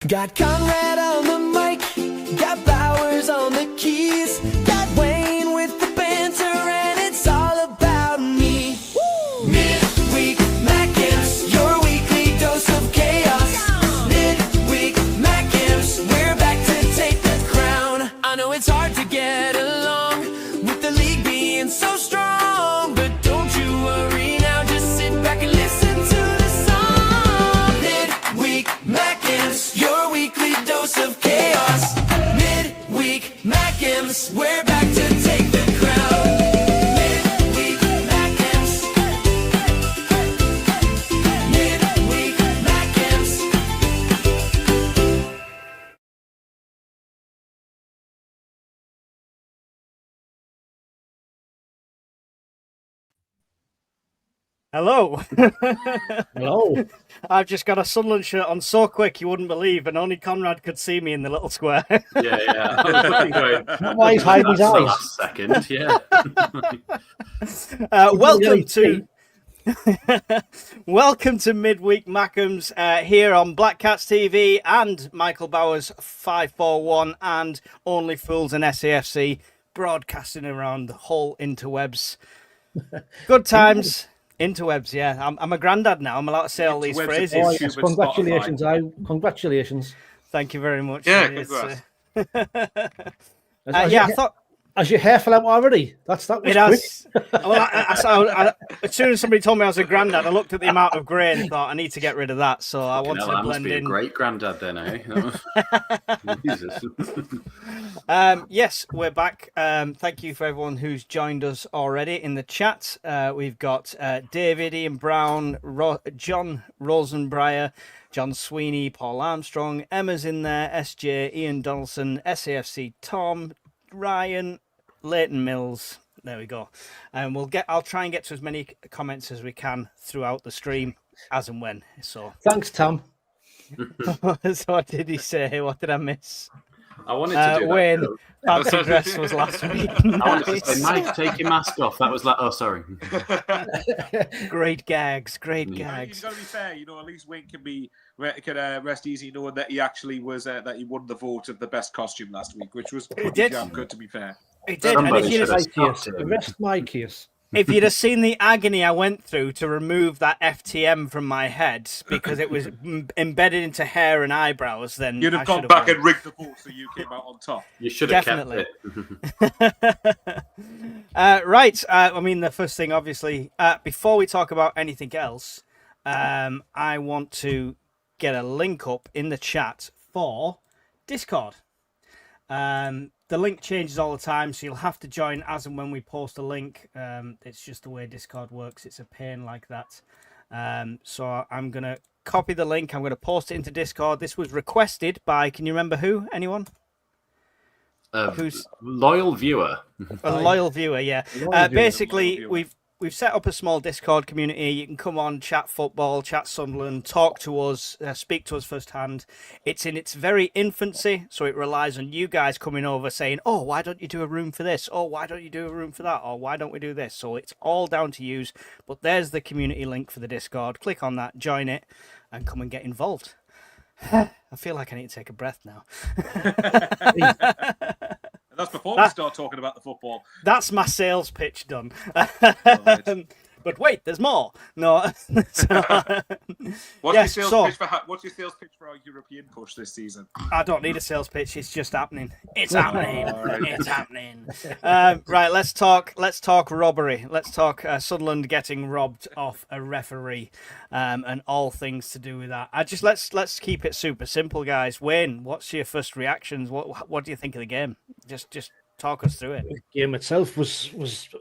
Got Conrad on the mic, got Bowers on the keys, got Wayne with the banter, and it's all about me. Woo! Midweek Mackems, your weekly dose of chaos. Midweek Mackems, we're back to take the crown. I know it's hard to get along with the league being so strong, but don't you worry now, just sit back and listen to the song. Midweek Mackems, your weekly dose of chaos. Midweek Mackems, we're back to take the crown. Midweek Mackems. Midweek Mackems. Hello. Hello. I've just got a Sunderland shirt on so quick you wouldn't believe, and only Conrad could see me in the little square. Yeah. I was looking going, Why he's hiding his that's the eyes? last second, yeah. Welcome to welcome to Midweek Mackems here on Black Cats TV and Michael Bowers 541 and Only Fools and SAFC broadcasting around the whole interwebs. Good times. Interwebs, yeah. I'm a granddad now. I'm allowed to say all these Interwebs, phrases. it's Oh, yes. Congratulations. Congratulations. Thank you very much. Yeah, It's, congrats. I thought Has your hair fell out already? That was it quick. has. Well, as soon as somebody told me I was a granddad, I looked at the amount of grey and thought I need to get rid of that. So I wanted to That must blend be a in. great granddad then, eh? Jesus. Yes, we're back. Thank you for everyone who's joined us already in the chat. We've got David, Ian Brown, John Rosenbreyer, John Sweeney, Paul Armstrong, Emma's in there, SJ, Ian Donaldson, SAFC Tom, Ryan, Leighton Mills. There we go. And I'll try and get to as many comments as we can throughout the stream, as and when. So Thanks, Tom. so what did he say? What did I miss? I wanted to do Wayne, that. fancy dress was last week. I wanted to Nice. say, Mike, take your mask off. That was like, oh, sorry. Great gags, great You've gags. got to be fair, at least Wayne can rest easy knowing that he actually was that he won the vote of the best costume last week, which was pretty did. damn good, to be fair. It did. And Somebody if you'd, should have, have stopped him. Rest my case. if you'd have seen the agony I went through to remove that FTM from my head because it was embedded into hair and eyebrows, then You'd I have gone should back won. and rigged the vote so you came out on top. You should have Definitely. kept it. Right. I mean, the first thing, obviously, before we talk about anything else, I want to get a link up in the chat for Discord. The link changes all the time, so you'll have to join as and when we post a link. It's just the way Discord works. It's a pain like that. So I'm going to copy the link. I'm going to post it into Discord. This was requested by, can you remember who? Anyone? Who's Loyal viewer. a loyal viewer? Yeah. Basically, we've set up a small Discord community. You can come on, chat football, chat Sunderland, talk to us, speak to us firsthand. It's in its very infancy, so it relies on you guys coming over saying, oh, why don't you do a room for this? Oh, why don't you do a room for that? Or why don't we do this? So it's all down to you. But there's the community link for the Discord. Click on that, join it, and come and get involved. I feel like I need to take a breath now. And that's before we start talking about the football. That's my sales pitch done. Right. But wait, there's more. No. What's Yes, your so- what's your sales pitch for our European push this season? I don't need a sales pitch. It's just happening. It's Oh, happening. all right. It's happening. Right. Let's talk robbery. Let's talk Sunderland getting robbed off a referee, and all things to do with that. Let's keep it super simple, guys. Wayne, what's your first reactions? What do you think of the game? Just talk us through it. The game itself was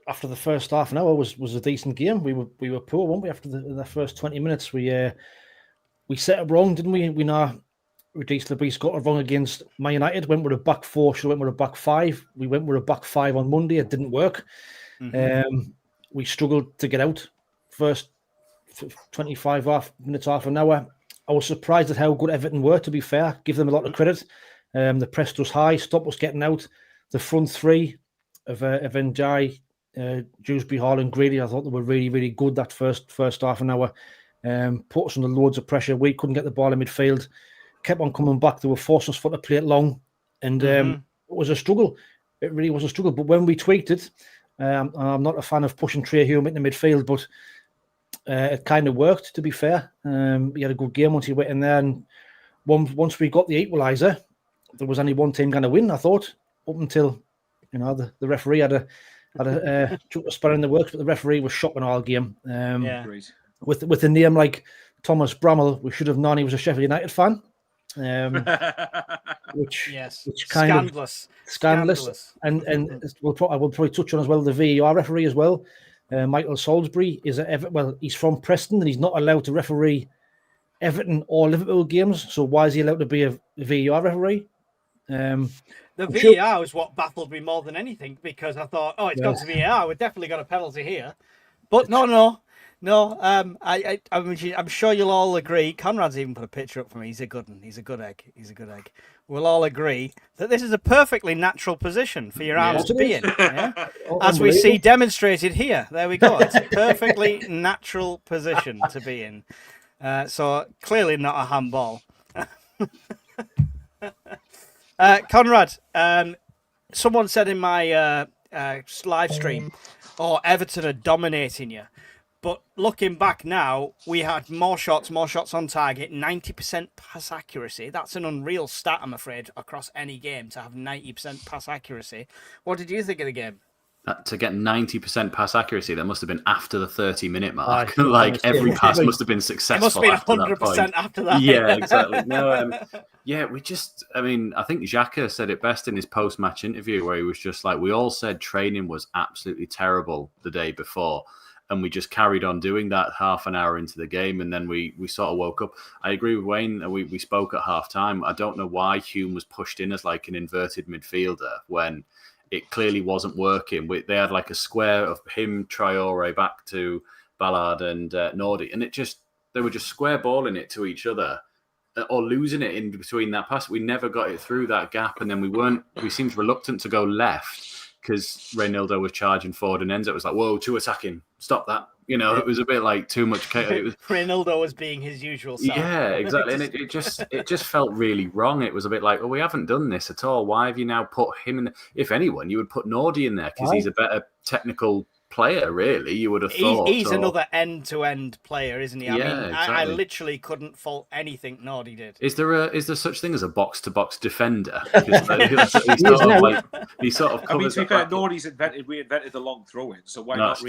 after the first half an hour was a decent game. We were poor, weren't we? After the first 20 minutes, we set up wrong, didn't we? We now reasonably got it wrong against Man United. Went with a back four, should have went with a back five. We went with a back five on Monday. It didn't work. We struggled to get out first 25 minutes, half an hour. I was surprised at how good Everton were, to be fair. Give them a lot of credit. They pressed us high, stopped us getting out. The front three of Njai, Dewsbury, Hall and Grady, I thought they were really, really good that first half an hour. Put us under loads of pressure. We couldn't get the ball in midfield. kept on coming back. They were forcing us for to play it long, and it was a struggle. It really was a struggle. But when we tweaked it, I'm not a fan of pushing Trey Hume into midfield, but it kind of worked, to be fair. He had a good game once he went in there, and once we got the equaliser, there was only one team going to win, I thought, up until the referee had a spur in the works, but the referee was shocking all game. With a name like Thomas Brammall, we should have known he was a Sheffield United fan. Which kind of scandalous. And I will probably touch on as well the VAR referee as well. Michael Salisbury he's from Preston and he's not allowed to referee Everton or Liverpool games. So why is he allowed to be a VAR referee? The VAR was what baffled me more than anything, because I thought, it's gone to VAR. We've definitely got a penalty here. But no. I'm sure you'll all agree. Conrad's even put a picture up for me. He's a good one. He's a good egg. We'll all agree that this is a perfectly natural position for your arms to be in. Yeah? As we see demonstrated here. There we go. It's a perfectly natural position to be in. So clearly not a handball. Conrad, someone said in my live stream, Everton are dominating you. But looking back now, we had more shots on target, 90% pass accuracy. That's an unreal stat, I'm afraid, across any game to have 90% pass accuracy. What did you think of the game? To get 90% pass accuracy, that must have been after the 30-minute mark. Every pass must have been successful. It must have been 100% after that. Yeah, exactly. No, I think Xhaka said it best in his post-match interview, where he was just like, we all said training was absolutely terrible the day before. And we just carried on doing that half an hour into the game, and then we sort of woke up. I agree with Wayne. We spoke at half time. I don't know why Hume was pushed in as like an inverted midfielder when it clearly wasn't working. They had like a square of him, Traore, back to Ballard and Nordy, and they were just square balling it to each other or losing it in between that pass. We never got it through that gap, and then we seemed reluctant to go left, because Reynaldo was charging forward, and Enzo was like, whoa, two attacking, stop that. It was a bit like too much chaos. Reynaldo was being his usual self. Yeah, exactly. And it just felt really wrong. It was a bit like, we haven't done this at all. Why have you now put him in? If anyone, you would put Nordy in there, because he's a better technical player, really, you would have thought. He's another end-to-end player, isn't he? Exactly. I literally couldn't fault anything Nordy did. Is there such thing as a box-to-box defender? He sort of covers. To be fair, Nordy's reinvented the long throw-in, so why not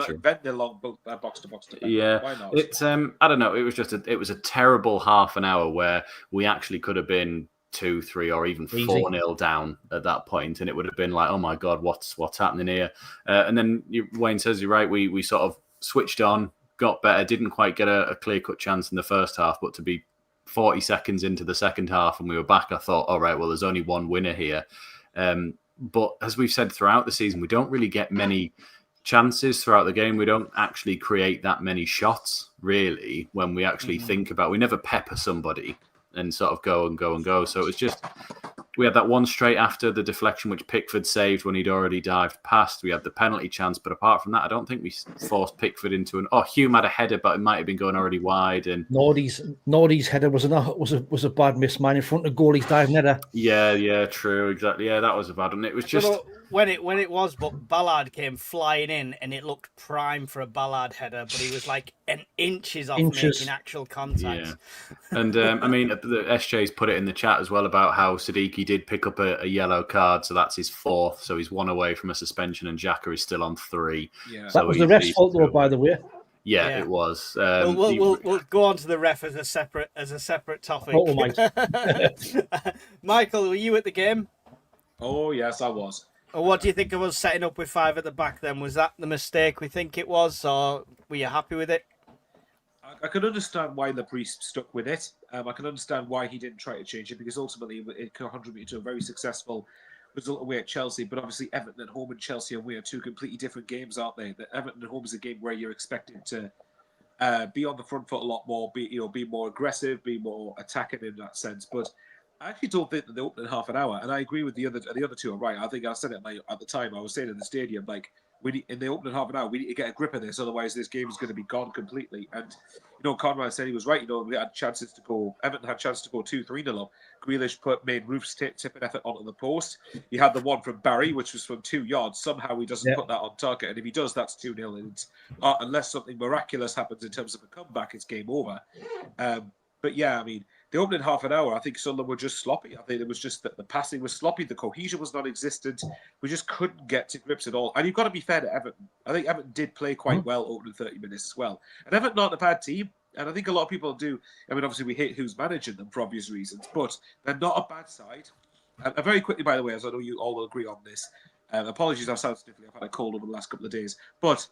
invent the long box-to-box defender? Yeah, why not? It's I don't know. It was a terrible half an hour where we actually could have been 2-3 or even 4-0 down at that point, and it would have been like, oh my god, what's happening here? And then Wayne says you're right, we sort of switched on, got better, didn't quite get a clear-cut chance in the first half, but to be 40 seconds into the second half and we were back, I thought, all right, well, there's only one winner here. But as we've said throughout the season, we don't really get many chances throughout the game. We don't actually create that many shots, really, when we actually think about. We never pepper somebody and sort of go and go and go. So it was just, we had that one straight after the deflection, which Pickford saved when he'd already dived past. We had the penalty chance, but apart from that, I don't think we forced Pickford into Hume had a header, but it might have been going already wide. And Nordy's header was a bad miss, man, in front of goalie's diving header. Yeah, true, exactly. Yeah, that was a bad one. It was just when it was, but Ballard came flying in, and it looked prime for a Ballard header, but he was like inches off making actual contact. Yeah. And the SJ's put it in the chat as well about how Siddiqui did pick up a yellow card, so that's his fourth, so he's one away from a suspension, and Xhaka is still on 3. Yeah. So that was the ref's fault, though, by the way. Yeah, it was. We'll go on to the ref as a separate topic. Oh, Mike. Michael, were you at the game? Oh yes, I was. What do you think of us setting up with 5 at the back then? Was that the mistake we think it was, or were you happy with it? I can understand why the priest stuck with it. I can understand why he didn't try to change it, because ultimately it contributed to a very successful result away at Chelsea. But obviously Everton at home and Chelsea away are two completely different games, aren't they? The Everton at home is a game where you're expected to be on the front foot a lot more, be more aggressive, be more attacking in that sense. But I actually don't think that the opening half an hour, and I agree with the other two are right. I think I said it at the time. I was saying in the stadium, like, in the opening half an hour, we need to get a grip of this, otherwise this game is going to be gone completely. And Conrad said he was right. We had chances to go. Everton had chances to go 2-3-0 up. Grealish made Roof's tip an effort onto the post. He had the one from Barry, which was from 2 yards. Somehow he doesn't put that on target, and if he does, that's 2-0. And it's, unless something miraculous happens in terms of a comeback, it's game over. But yeah, I mean, the opening half an hour, I think Sunderland were just sloppy. I think it was just that the passing was sloppy, the cohesion was non-existent. We just couldn't get to grips at all. And you've got to be fair to Everton. I think Everton did play quite well opening 30 minutes as well. And Everton not a bad team. And I think a lot of people do. I mean, obviously we hate who's managing them for obvious reasons, but they're not a bad side. And very quickly, by the way, as I know you all will agree on this, apologies, I sound sniffly. I've had a cold over the last couple of days. But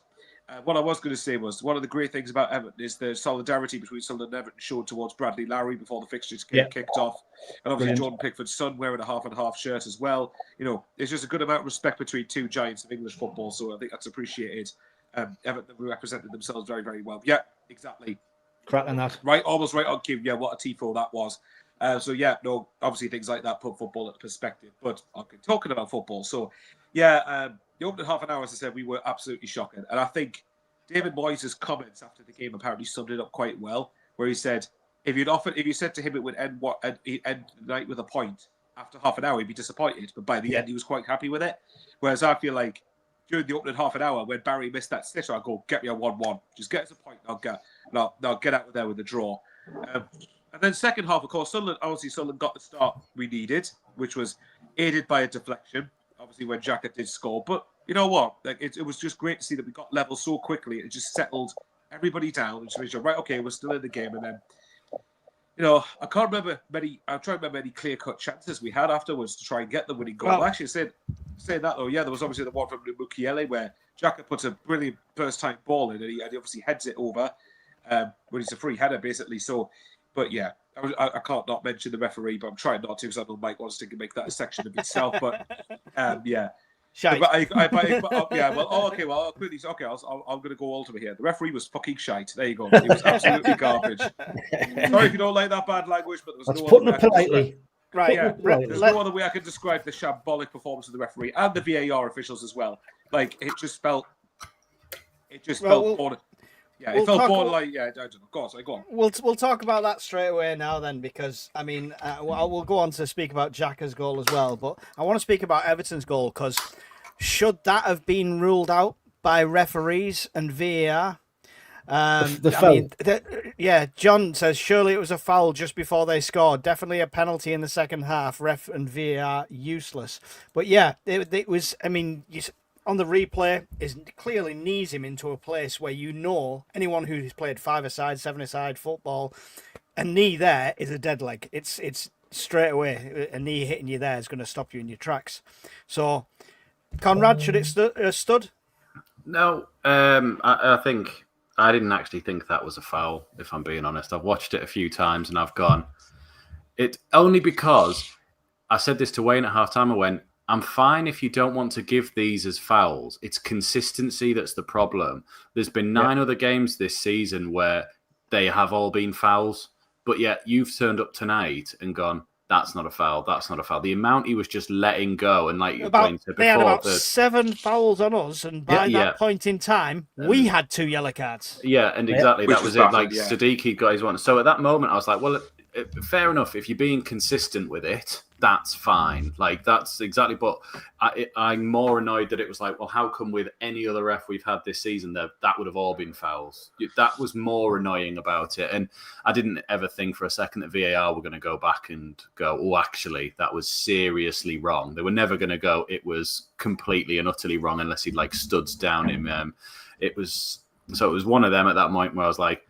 what I was going to say was one of the great things about Everton is the solidarity between Sunderland and Everton showed towards Bradley Larry before the fixtures kicked off. And obviously Jordan Pickford's son wearing a half-and-half shirt as well. There's just a good amount of respect between two giants of English football, so I think that's appreciated. Everton represented themselves very, very well. Yeah, exactly. Cracking that. Right, almost right on cue. Yeah, what a tifo that was. Obviously things like that put football into perspective. But I'm talking about football. So, the opening half an hour, as I said, we were absolutely shocking. And I think David Moyes' comments after the game apparently summed it up quite well, where he said, if you said to him it would end the night with a point after half an hour, he'd be disappointed. But by the end, he was quite happy with it. Whereas I feel like during the opening half an hour, when Barry missed that sitter, I go, get me a 1-1. Just get us a point. I'll get out of there with a draw. And then second half, of course, Sunderland got the start we needed, which was aided by a deflection, obviously when Xhaka did score. But you know what? It was just great to see that we got level so quickly. It just settled everybody down and just made sure, right, okay, we're still in the game. And then, I can't remember I'm trying to remember any clear-cut chances we had afterwards to try and get the winning goal. Well, actually, saying that, though, there was obviously the one from Mukiele where Xhaka puts a brilliant first-time ball in and he obviously heads it over when he's a free header, basically. So, but yeah, I can't not mention the referee, but I'm trying not to because I know Mike wants to make that a section of itself. But yeah. Shite. I'm going to go ultimate here. The referee was fucking shite. There you go. He was absolutely garbage. Sorry if you don't like that bad language, but there was no other way politely. Right, yeah. There's no other way I can describe the shambolic performance of the referee and the VAR officials as well. Like it just felt borderline. Yeah, it felt borderline. Yeah, I don't know. Go on. We'll talk about that straight away now then, because I mean, we'll go on to speak about Xhaka's goal as well, but I want to speak about Everton's goal because should that have been ruled out by referees and VAR? John says surely it was a foul just before they scored. Definitely a penalty in the second half. Ref and VAR useless. But yeah, it was. I mean, on the replay, is clearly knees him into a place where anyone who's played 5-a-side, 7-a-side football, a knee there is a dead leg. It's straight away a knee hitting you there is going to stop you in your tracks. So, Conrad, should it stood? No, I think I didn't actually think that was a foul. If I'm being honest, I've watched it a few times and I've gone. It only because I said this to Wayne at halftime. I went, I'm fine if you don't want to give these as fouls. It's consistency that's the problem. There's been 9 other games this season where they have all been fouls, but yet you've turned up tonight and gone, that's not a foul, that's not a foul. The amount he was just letting go, and like you said before, they had about 7 fouls on us, and by that point in time, we had 2 yellow cards. Yeah, and exactly, that was it. Like Siddiqui got his one. So at that moment, I was like, well, fair enough. If you're being consistent with it, that's fine. Like, that's exactly. But I'm more annoyed that it was like, well, how come with any other ref we've had this season that would have all been fouls? That was more annoying about it. And I didn't ever think for a second that VAR were going to go back and go, oh, actually, that was seriously wrong. They were never going to go, it was completely and utterly wrong unless he'd like studs down him. It was one of them at that point where I was like,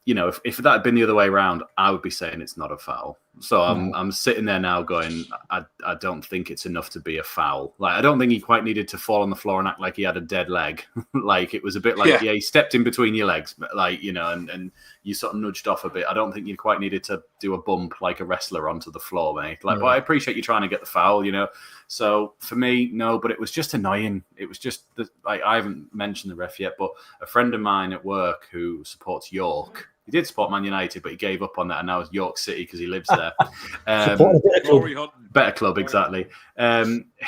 if that had been the other way around, I would be saying it's not a foul. So I'm sitting there now going, I don't think it's enough to be a foul. Like, I don't think he quite needed to fall on the floor and act like he had a dead leg. Like, it was a bit like, he stepped in between your legs, but like, and you sort of nudged off a bit. I don't think you quite needed to do a bump like a wrestler onto the floor, mate. Like, but I appreciate you trying to get the foul, So for me, no, but it was just annoying. It was just, I haven't mentioned the ref yet, but a friend of mine at work who supports York, He did support Man United, but he gave up on that, and now it's York City because he lives there. Better club, exactly.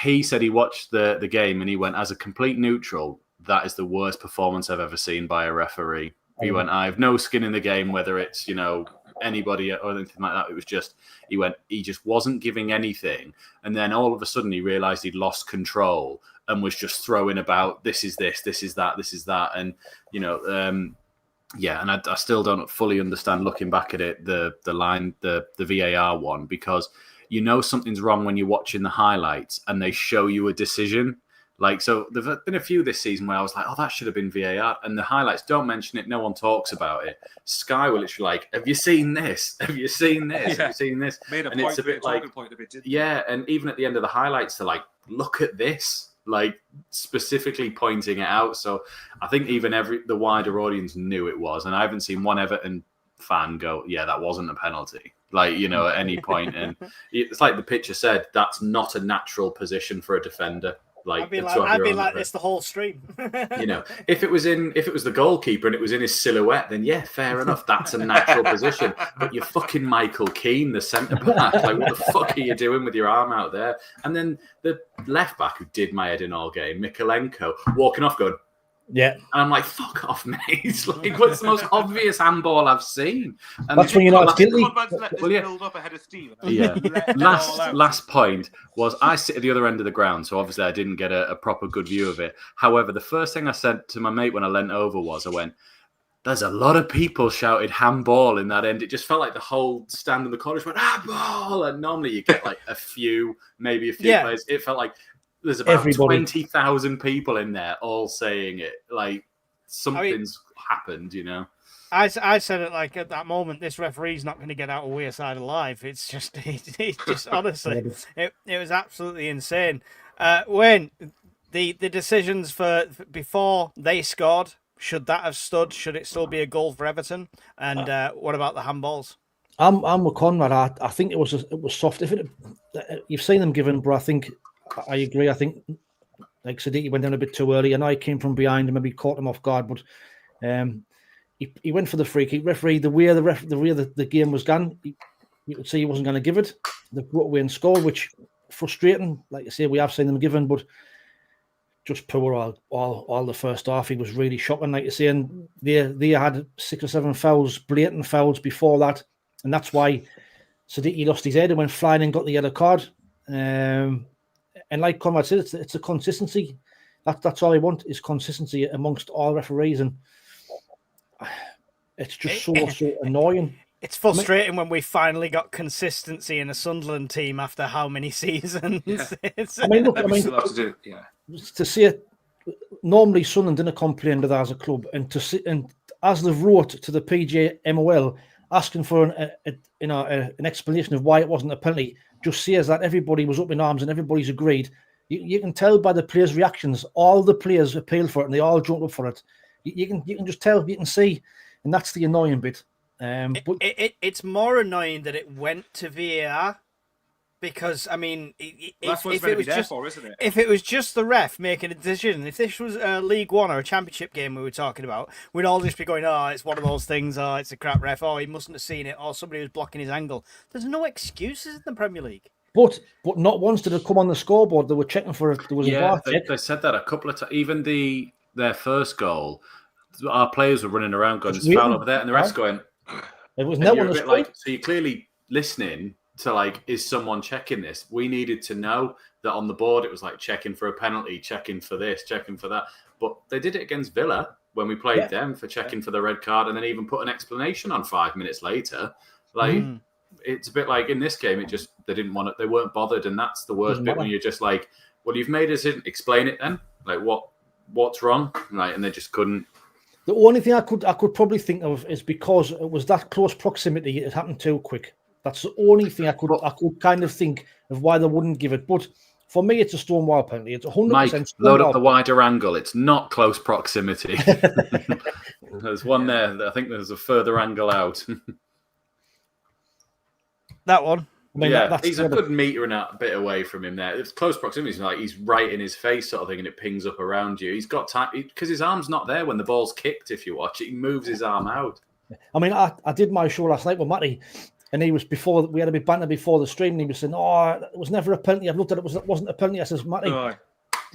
He said he watched the game and he went, as a complete neutral, that is the worst performance I've ever seen by a referee. He went, I have no skin in the game, whether it's, anybody or anything like that. It was just, he just wasn't giving anything. And then all of a sudden he realised he'd lost control and was just throwing about, this is this, this is that, this is that. And, and I still don't fully understand, looking back at it, the VAR one, because something's wrong when you're watching the highlights and they show you a decision. So there've been a few this season where I was like, oh, that should have been VAR. And the highlights don't mention it. No one talks about it. Sky will literally like, have you seen this? Have you seen this? Have you seen this? Made a and point it's a of it, bit like, point of it, didn't yeah. And even at the end of the highlights, they're like, look at this, specifically pointing it out. So I think even the wider audience knew it was. And I haven't seen one Everton fan go, yeah, that wasn't a penalty. At any point. And it's like the picture said, that's not a natural position for a defender. I'd be like this the whole stream. If it was the goalkeeper and it was in his silhouette, then yeah, fair enough. That's a natural position. But you're fucking Michael Keane, the centre back. What the fuck are you doing with your arm out there? And then the left back who did my head in all game, Mikalenko, walking off going, yeah. And I'm like, fuck off, mate. What's the most obvious handball I've seen? And that's when you're not guilty. Build up ahead of Steve. Yeah. Last point was, I sit at the other end of the ground, so obviously I didn't get a proper good view of it. However, the first thing I said to my mate when I leant over was, I went, there's a lot of people shouted handball in that end. It just felt like the whole stand in the corner went, handball. And normally you get a few players. It felt like there's about 20,000 people in there all saying it. Something's happened, I said it at that moment, this referee's not going to get out of Wearside alive. It's just, honestly, it was absolutely insane. Wayne, the decisions for before they scored, should that have stood? Should it still be a goal for Everton? And what about the handballs? I'm with Conrad. I think it was soft. You've seen them given, but I agree. I think Siddiqui went down a bit too early, and I came from behind and maybe caught him off guard. But he went for the free kick. Referee, the way the game was gone, you could see he wasn't going to give it. They brought away and scored, which frustrating. Like I say, we have seen them given, but just poor all the first half. He was really shocking. Like you say, and they had 6 or 7 fouls, blatant fouls before that, and that's why Siddiqui lost his head and went flying and got the yellow card. And like Conrad said, it's a consistency. That's all I want, is consistency amongst all referees, and it's just so annoying. It's frustrating when we finally got consistency in a Sunderland team after how many seasons. Yeah. To see it, normally Sunderland didn't complain that as a club, and to see, and as they've wrote to the PJMOL asking for an explanation of why it wasn't a penalty, just says that everybody was up in arms and everybody's agreed. You can tell by the players' reactions. All the players appealed for it and they all jumped up for it. You can just tell, you can see, and that's the annoying bit. But it's more annoying that it went to VAR, because that's what it's meant to be there for, isn't it? If it was just the ref making a decision, if this was a League One or a Championship game we were talking about, we'd all just be going, "Oh, it's one of those things. Oh, it's a crap ref. Oh, he mustn't have seen it. Or somebody was blocking his angle." There's no excuses in the Premier League. But not once did it come on the scoreboard. They were checking for it. There was a VAR check. They said that a couple of times. Even their first goal, our players were running around going, "It's foul over there," and the rest going. It was no one. So you're clearly listening to is someone checking this? We needed to know that on the board it was checking for a penalty, checking for this, checking for that. But they did it against Villa when we played them for checking for the red card, and then even put an explanation on 5 minutes later. It's a bit like in this game, they didn't want it. They weren't bothered, and that's the worst bit when you're just like, well, you've made us explain it then. What's wrong, right? And they just couldn't. The only thing I could probably think of is because it was that close proximity, it happened too quick. That's the only thing I could kind of think of why they wouldn't give it. But for me, it's a Stonewall penalty. It's 100%. Mike, load up the wider angle. It's not close proximity. There's one there. I think there's a further angle out. That one. He's a good metre and a bit away from him there. It's close proximity. It's he's right in his face sort of thing, and it pings up around you. He's got time because his arm's not there when the ball's kicked. If you watch it, he moves his arm out. I mean, I did my show last night with Matty, and he was before we had a bit banter before the stream, and he was saying, "Oh, it was never a penalty. I've looked at it, it wasn't a penalty." I says, "Matty,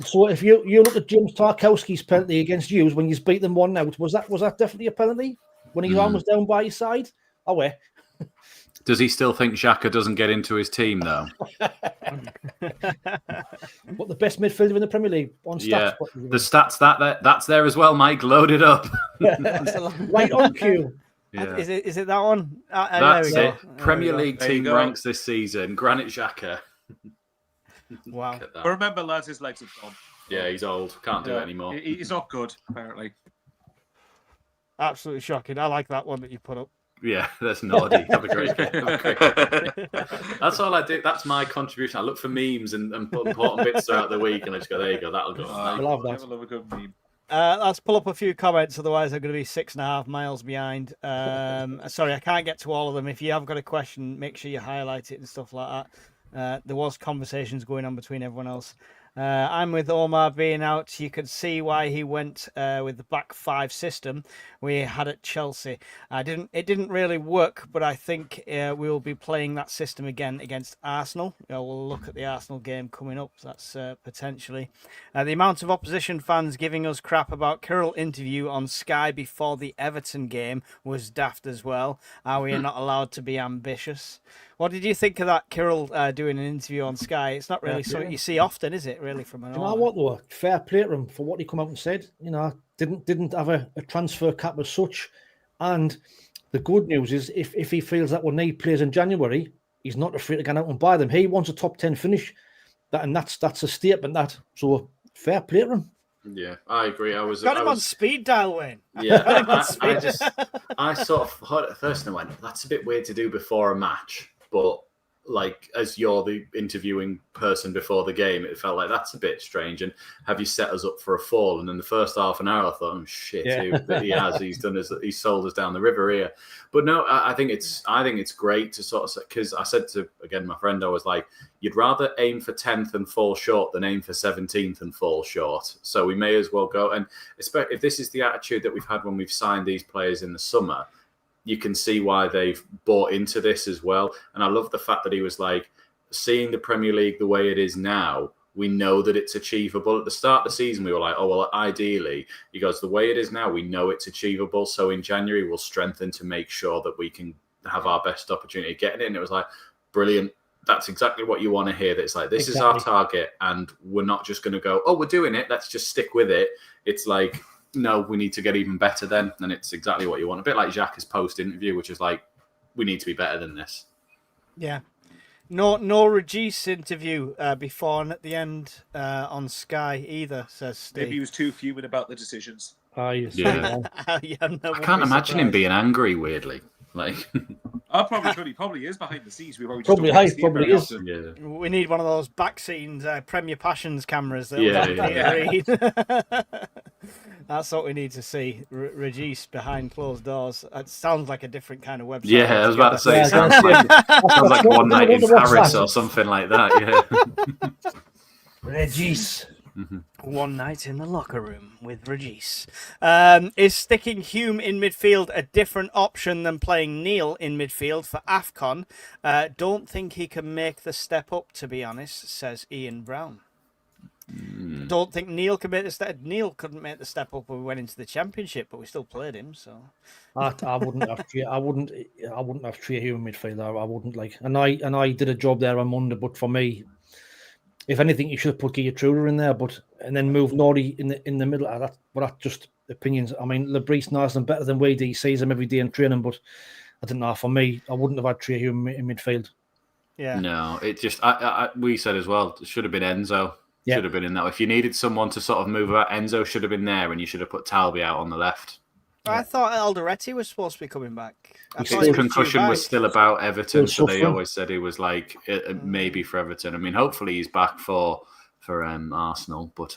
so if you look at James Tarkowski's penalty against you when you beat them 1-0, was that definitely a penalty when his arm was down by his side? Oh, wait." Does he still think Xhaka doesn't get into his team though? What, the best midfielder in the Premier League on stats? Yeah, the stats that's there as well, Mike. Load it up. Right on cue. Yeah. Is it that one? That's there we it. Premier League team ranks this season. Granit Xhaka. Wow. But remember, lads, his legs have gone. Yeah, he's old. Can't do it anymore. He's not good, apparently. Absolutely shocking. I like that one that you put up. Yeah, that's naughty. Have a great game. That's all I do. That's my contribution. I look for memes and put important bits throughout the week, and I just go, there you go, that'll go. I love that. I love a good meme. Let's pull up a few comments, otherwise I'm going to be 6.5 miles behind. Sorry, I can't get to all of them. If you have got a question, make sure you highlight it and stuff like that. There was conversations going on between everyone else. I'm with Omar being out. You could see why he went with the back five system we had at Chelsea. It didn't really work, but I think we'll be playing that system again against Arsenal. We'll look at the Arsenal game coming up. That's potentially the amount of opposition fans giving us crap about Kirill interview on Sky before the Everton game was daft as well. Are we not allowed to be ambitious? What did you think of that, Kirill doing an interview on Sky? It's not really something you see often, is it? Really, from an. You know what though? Fair play to him for what he come out and said. You know, didn't have a transfer cap as such. And the good news is, if he feels that we'll need players in January, he's not afraid to go out and buy them. He wants a top 10 finish, that's a statement. So fair play to him. Yeah, I agree. I was on speed dial, Wayne. Yeah, I sort of heard it first and went, that's a bit weird to do before a match. But like, as you're the interviewing person before the game, it felt like that's a bit strange. And have you set us up for a fall? And in the first half an hour, I thought, oh shit, he's sold us down the river here. But no, I think it's great to sort of, because I said to my friend, I was like, you'd rather aim for 10th and fall short than aim for 17th and fall short. So we may as well go. And especially if this is the attitude that we've had when we've signed these players in the summer, you can see why they've bought into this as well. And I love the fact that he was like, seeing the Premier League the way it is now, we know that it's achievable. At the start of the season, we were like, oh, well, ideally, he goes, the way it is now, we know it's achievable. So in January, we'll strengthen to make sure that we can have our best opportunity of getting it. And it was like, brilliant. That's exactly what you want to hear. That it's like, this is our target. And we're not just going to go, oh, we're doing it. Let's just stick with it. It's like, no, we need to get even better then. And it's exactly what you want. A bit like Xhaka's post-interview, which is like, we need to be better than this. Yeah. No Regis interview before and at the end on Sky either, says Steve. Maybe he was too fuming about the decisions. I can't imagine him being angry, weirdly. Like, he probably is behind the scenes. We've already probably is. Yeah. We need one of those back scenes, Premier Passions cameras. That's what we need to see. Regis behind closed doors. It sounds like a different kind of website. Yeah, I was about to say, it sounds like One Night in Paris or something like that. Yeah. Regis. One night in the locker room with Regis. Is sticking Hume in midfield a different option than playing Neil in midfield for AFCON? Don't think he can make the step up, to be honest, says Ian Brown. Don't think Neil can make the step. Neil couldn't make the step up when we went into the Championship, but we still played him. So I wouldn't have Trey Hume in midfield. I wouldn't like. And I did a job there on Monday, but for me, if anything, you should have put Truder in there, and then move Norrie in the middle. But that's just opinions. I mean, Lebris knows them better than we do. He sees them every day in training, but I don't know. For me, I wouldn't have had Trey Hume in midfield. Yeah. No, it just we said as well. It should have been Enzo. Yeah. Should have been in that. If you needed someone to sort of move about, Enzo should have been there, and you should have put Talby out on the left. I thought Alderete was supposed to be coming back. His concussion was still about Everton, so they always said he was like maybe for Everton. I mean, hopefully he's back for Arsenal, but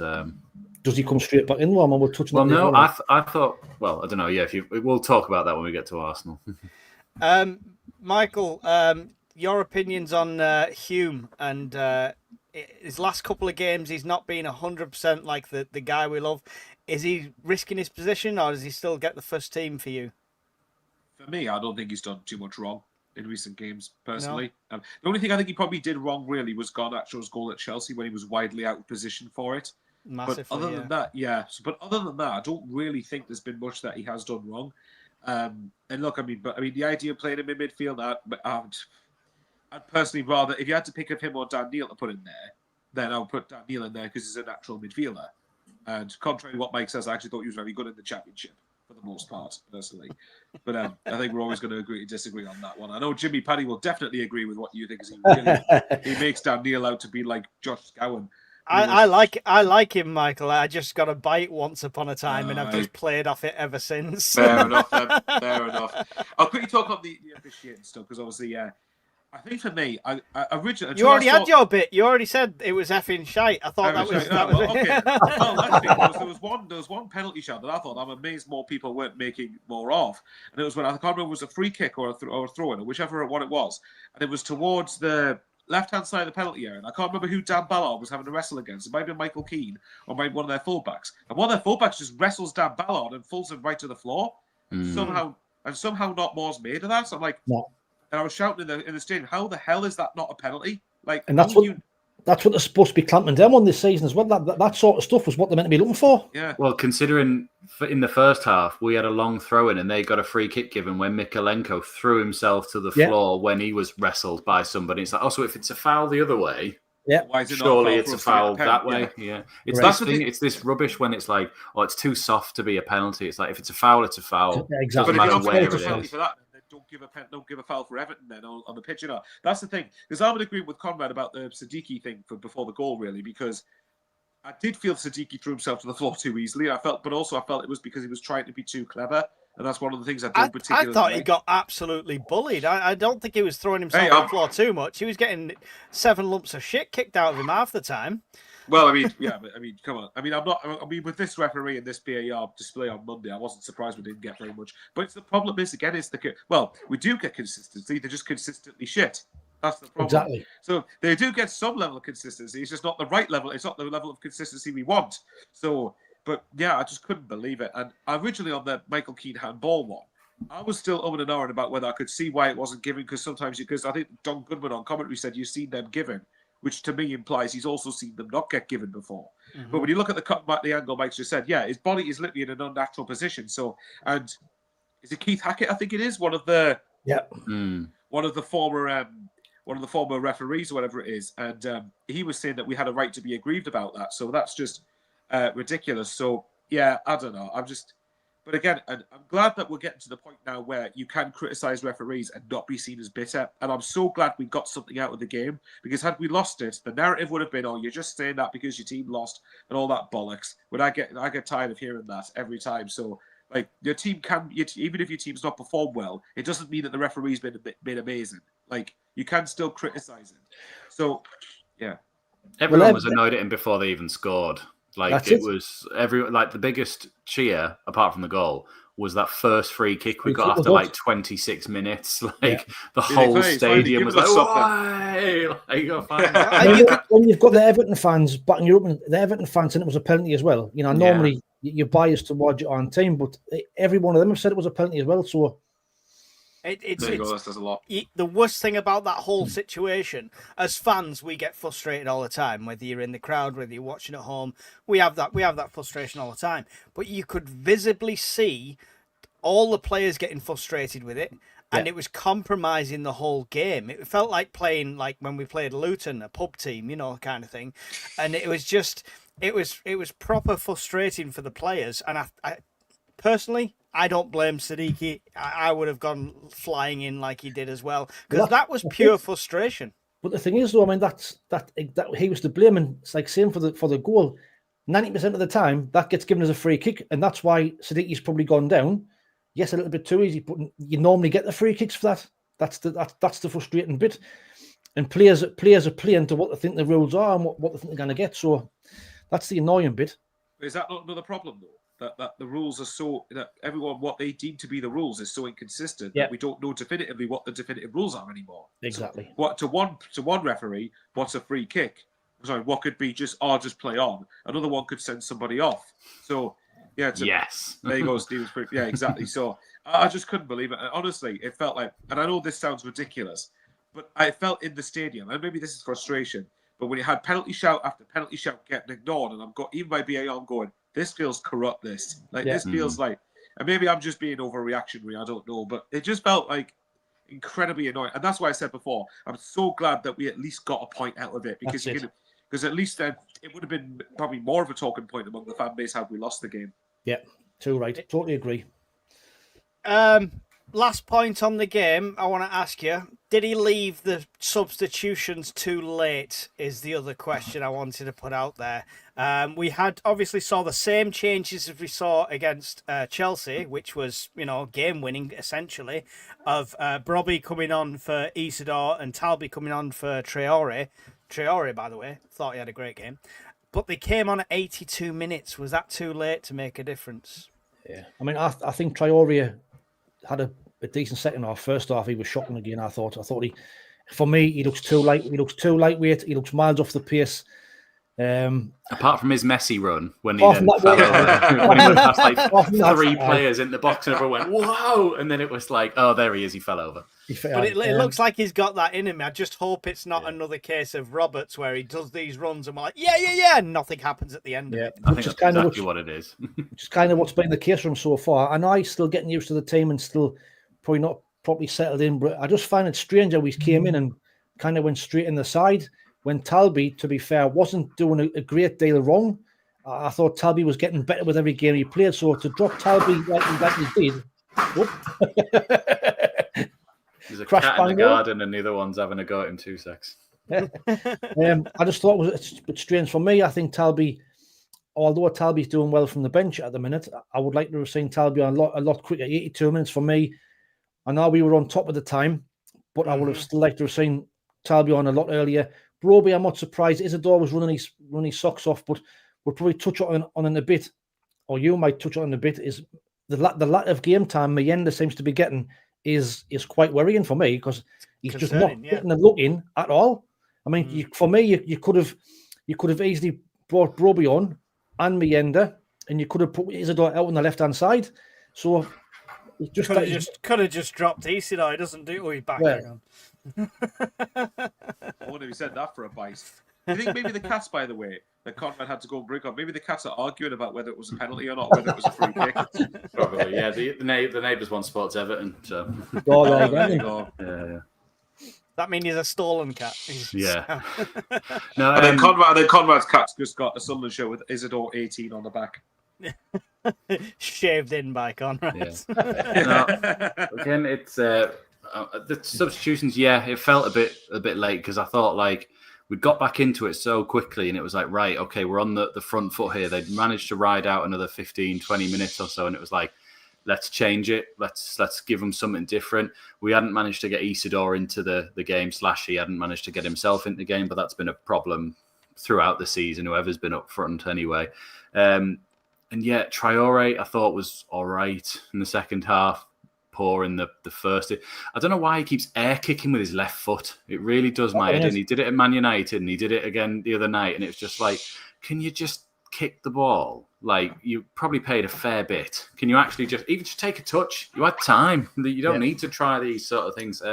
does he come straight back in? We're touching. Well, no, I thought. Well, I don't know. Yeah, we'll talk about that when we get to Arsenal. Michael, your opinions on Hume and his last couple of games? He's not been 100% like the guy we love. Is he risking his position, or does he still get the first team for you? For me, I don't think he's done too much wrong in recent games, personally. No. The only thing I think he probably did wrong, really, was Garnacho's goal at Chelsea when he was widely out of position for it. Massively, but other than that, But other than that, I don't really think there's been much that he has done wrong. And look, I mean, the idea of playing him in midfield, I'd personally rather, if you had to pick of him or Dan Neil to put in there, then I'll put Dan Neil in there because he's a natural midfielder. And contrary to what Mike says, I actually thought he was very good in the Championship for the most part, personally. But I think we're always going to agree to disagree on that one. I know Jimmy Paddy will definitely agree with what you think, because he makes Dan Neil out to be like Josh Gowan. I like him, Michael. I just got a bite once upon a time, and I've just played off it ever since. Fair enough, then. Fair enough. I'll quickly talk on the officiating stuff, because obviously, I think for me, I originally... You already had your bit. You already said it was effing shite. I thought that was okay. Well, actually, there was one penalty shot that I thought I'm amazed more people weren't making more of. And it was when, I can't remember, it was a free kick or a throw-in, or whichever one it was. And it was towards the left-hand side of the penalty area. And I can't remember who Dan Ballard was having to wrestle against. It might be Michael Keane or maybe one of their fullbacks. And one of their fullbacks just wrestles Dan Ballard and falls him right to the floor. Somehow not more's made of that. So I'm like... No. And I was shouting in the stadium, how the hell is that not a penalty? Like, and that's what they're supposed to be clamping down on this season as well. That sort of stuff was what they're meant to be looking for. Yeah. Well, considering in the first half we had a long throw in and they got a free kick given when Mikalenko threw himself to the floor when he was wrestled by somebody. It's like, if it's a foul the other way, why is it surely not it's a foul that way. Yeah. It's right. this thing. It's this rubbish when it's like, it's too soft to be a penalty. It's like, if it's a foul, it's a foul. Yeah, exactly. But if Doesn't matter you don't where it is. for that, don't give a foul for Everton then on the pitch. That's the thing. Because I would agree with Conrad about the Siddiqui thing before the goal, really, because I did feel Siddiqui threw himself to the floor too easily. I felt it was because he was trying to be too clever, and that's one of the things I don't particularly. I thought he got absolutely bullied. I don't think he was throwing himself on the floor too much. He was getting 7 lumps of shit kicked out of him half the time. Well, come on. With this referee and this VAR display on Monday, I wasn't surprised we didn't get very much. But the problem is, again, we do get consistency. They're just consistently shit. That's the problem. Exactly. So they do get some level of consistency. It's just not the right level. It's not the level of consistency we want. So, but yeah, I just couldn't believe it. And originally on the Michael Keane handball one, I was still and ahhing about whether I could see why it wasn't given, because I think Don Goodman on commentary said you've seen them given, which to me implies he's also seen them not get given before. Mm-hmm. But when you look at the cut back, the angle Mike just said, his body is literally in an unnatural position. So, and is it Keith Hackett? I think it is one of the former referees or whatever it is, and he was saying that we had a right to be aggrieved about that. So that's just ridiculous. So I don't know. But again, and I'm glad that we're getting to the point now where you can criticise referees and not be seen as bitter. And I'm so glad we got something out of the game, because had we lost it, the narrative would have been, you're just saying that because your team lost and all that bollocks. But I get tired of hearing that every time. So like, your team even if your team's not performed well, it doesn't mean that the referee's been amazing. Like, you can still criticise him. So yeah, everyone was annoyed at him before they even scored. Like, was the biggest cheer apart from the goal was that first free kick we got after 26 minutes. The whole stadium was like, "Why?" When you've got the Everton fans backing you up, and the Everton fans, and it was a penalty as well. Normally you're biased towards your own team, but every one of them have said it was a penalty as well. So. It's a lot. The worst thing about that whole situation, as fans, we get frustrated all the time. Whether you're in the crowd, whether you're watching at home, we have that frustration all the time. But you could visibly see all the players getting frustrated with it, and it was compromising the whole game. It felt like playing like when we played Luton, a pub team, kind of thing. And it was just, it was proper frustrating for the players. And I personally, I don't blame Siddiqui. I would have gone flying in like he did as well, because that was pure frustration. But the thing is, though, that he was to blame, and it's like same for the goal. 90% of the time, that gets given as a free kick, and that's why Siddiqui's probably gone down. Yes, a little bit too easy, but you normally get the free kicks for that. That's the frustrating bit. And players are playing to what they think the rules are and what they think they're going to get. So that's the annoying bit. Is that not another problem, though? That the rules are so, that everyone, what they deem to be the rules is so inconsistent that we don't know definitively what the definitive rules are anymore. Exactly. So what to one referee, what's a free kick? Sorry, what could be just play on? Another one could send somebody off. So Yeah, yes. There you go, Steve. Yeah, exactly. So I just couldn't believe it. And honestly, it felt like, and I know this sounds ridiculous, but I felt in the stadium, and maybe this is frustration, but when you had penalty shout after penalty shout getting ignored, and even by BAR, I'm going, this feels corrupt. This feels like, and maybe I'm just being overreactionary. I don't know, but it just felt like incredibly annoying. And that's why I said before, I'm so glad that we at least got a point out of it, because at least then it would have been probably more of a talking point among the fan base had we lost the game. Yeah, too right. Totally agree. Last point on the game, I want to ask you, did he leave the substitutions too late is the other question I wanted to put out there. We had obviously saw the same changes as we saw against Chelsea, which was, game winning essentially, of Brobby coming on for Isidor and Talby coming on for Traore. Traore, by the way, thought he had a great game. But they came on at 82 minutes. Was that too late to make a difference? Yeah. I mean, I think Traore had a decent second half. First half, he was shocking again, I thought. For me, he looks too light. He looks too lightweight. He looks miles off the pace. Apart from his Messi run, when he then fell over, when he went past like three players in the box and everyone went, whoa! And then it was like, oh, there he is, he fell over. But it looks like he's got that in him. I just hope it's not another case of Roberts where he does these runs and we're like, yeah, and nothing happens at the end of it. I think that's exactly what it is. Which is kind of what's been the case for him so far. I know he's still getting used to the team and still probably not properly settled in, but I just find it strange how he came in and kind of went straight in the side. When Talby, to be fair, wasn't doing a great deal wrong. I thought Talby was getting better with every game he played. So to drop Talby like he did, there's a cat in the garden and neither one's having a go at him 2 secs. I just thought it was a bit strange for me. I think Talby, although Talby's doing well from the bench at the minute, I would like to have seen Talby a lot quicker. 82 minutes for me. I know we were on top at the time, but I would have still liked to have seen Talby on a lot earlier. Broby, I'm not surprised. Isidor was running his socks off, but we'll probably touch on it a bit, or you might touch on it a bit, is the lack of game time Mayenda seems to be getting is quite worrying for me, because he's just not getting a look in at all. I mean, for me, you could have easily brought Broby on and Mayenda, and you could have put Isidor out on the left-hand side. So could have just dropped Isidor. He doesn't do it. He's back on. I wonder if he said that for a bite. Do you think maybe the Cats, by the way, that Conrad had to go and bring on, maybe the Cats are arguing about whether it was a penalty or not, whether it was a free kick? Probably, yeah. The neighbours won Sports Everton, so. Yeah. That means he's a stolen cat. Yeah. No, and then Conrad's Cat's just got a Sunderland shirt with Isidor 18 on the back. Shaved in by Conrad. Yeah. Again, it's the substitutions. Yeah, it felt a bit late, because I thought like we'd got back into it so quickly, and it was like, right, okay, we're on the front foot here. They'd managed to ride out another 15, 20 minutes or so, and it was like, let's change it. Let's give them something different. We hadn't managed to get Isidor into the game. He hadn't managed to get himself into the game, but that's been a problem throughout the season, whoever's been up front anyway. And yet Traore, I thought, was all right in the second half, poor in the first. I don't know why he keeps air kicking with his left foot. It really does my head in. He did it at Man United and he did it again the other night, and it's just like, can you just kick the ball? Like, you probably paid a fair bit. Can you actually just take a touch? You had time. You don't need to try these sort of things.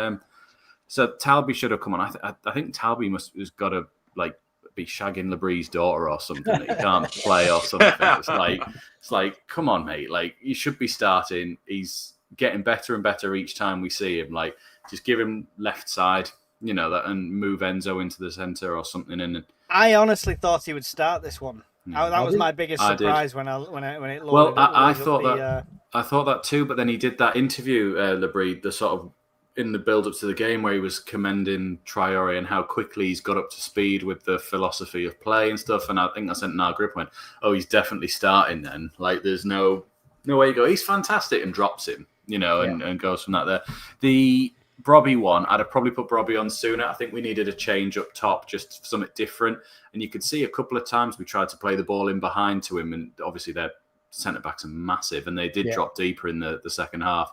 So Talby should have come on. I think Talby has got to like be shagging Labree's daughter or something that he can't play or something. It's like, come on, mate. Like, you should be starting. He's getting better and better each time we see him. Like, just give him left side, and move Enzo into the centre or something. And I honestly thought he would start this one. That was my biggest surprise when it loaded. Well, I thought that too, but then he did that interview, Labree, the sort of in the build-up to the game, where he was commending Traore and how quickly he's got up to speed with the philosophy of play and stuff. And I think I sent in our group, went, "Oh, he's definitely starting then. Like, there's no way you go. He's fantastic," and drops him, and goes from that there. The Brobby one, I'd have probably put Brobby on sooner. I think we needed a change up top, just something different. And you could see a couple of times we tried to play the ball in behind to him, and obviously their centre-backs are massive, and they did drop deeper in the second half.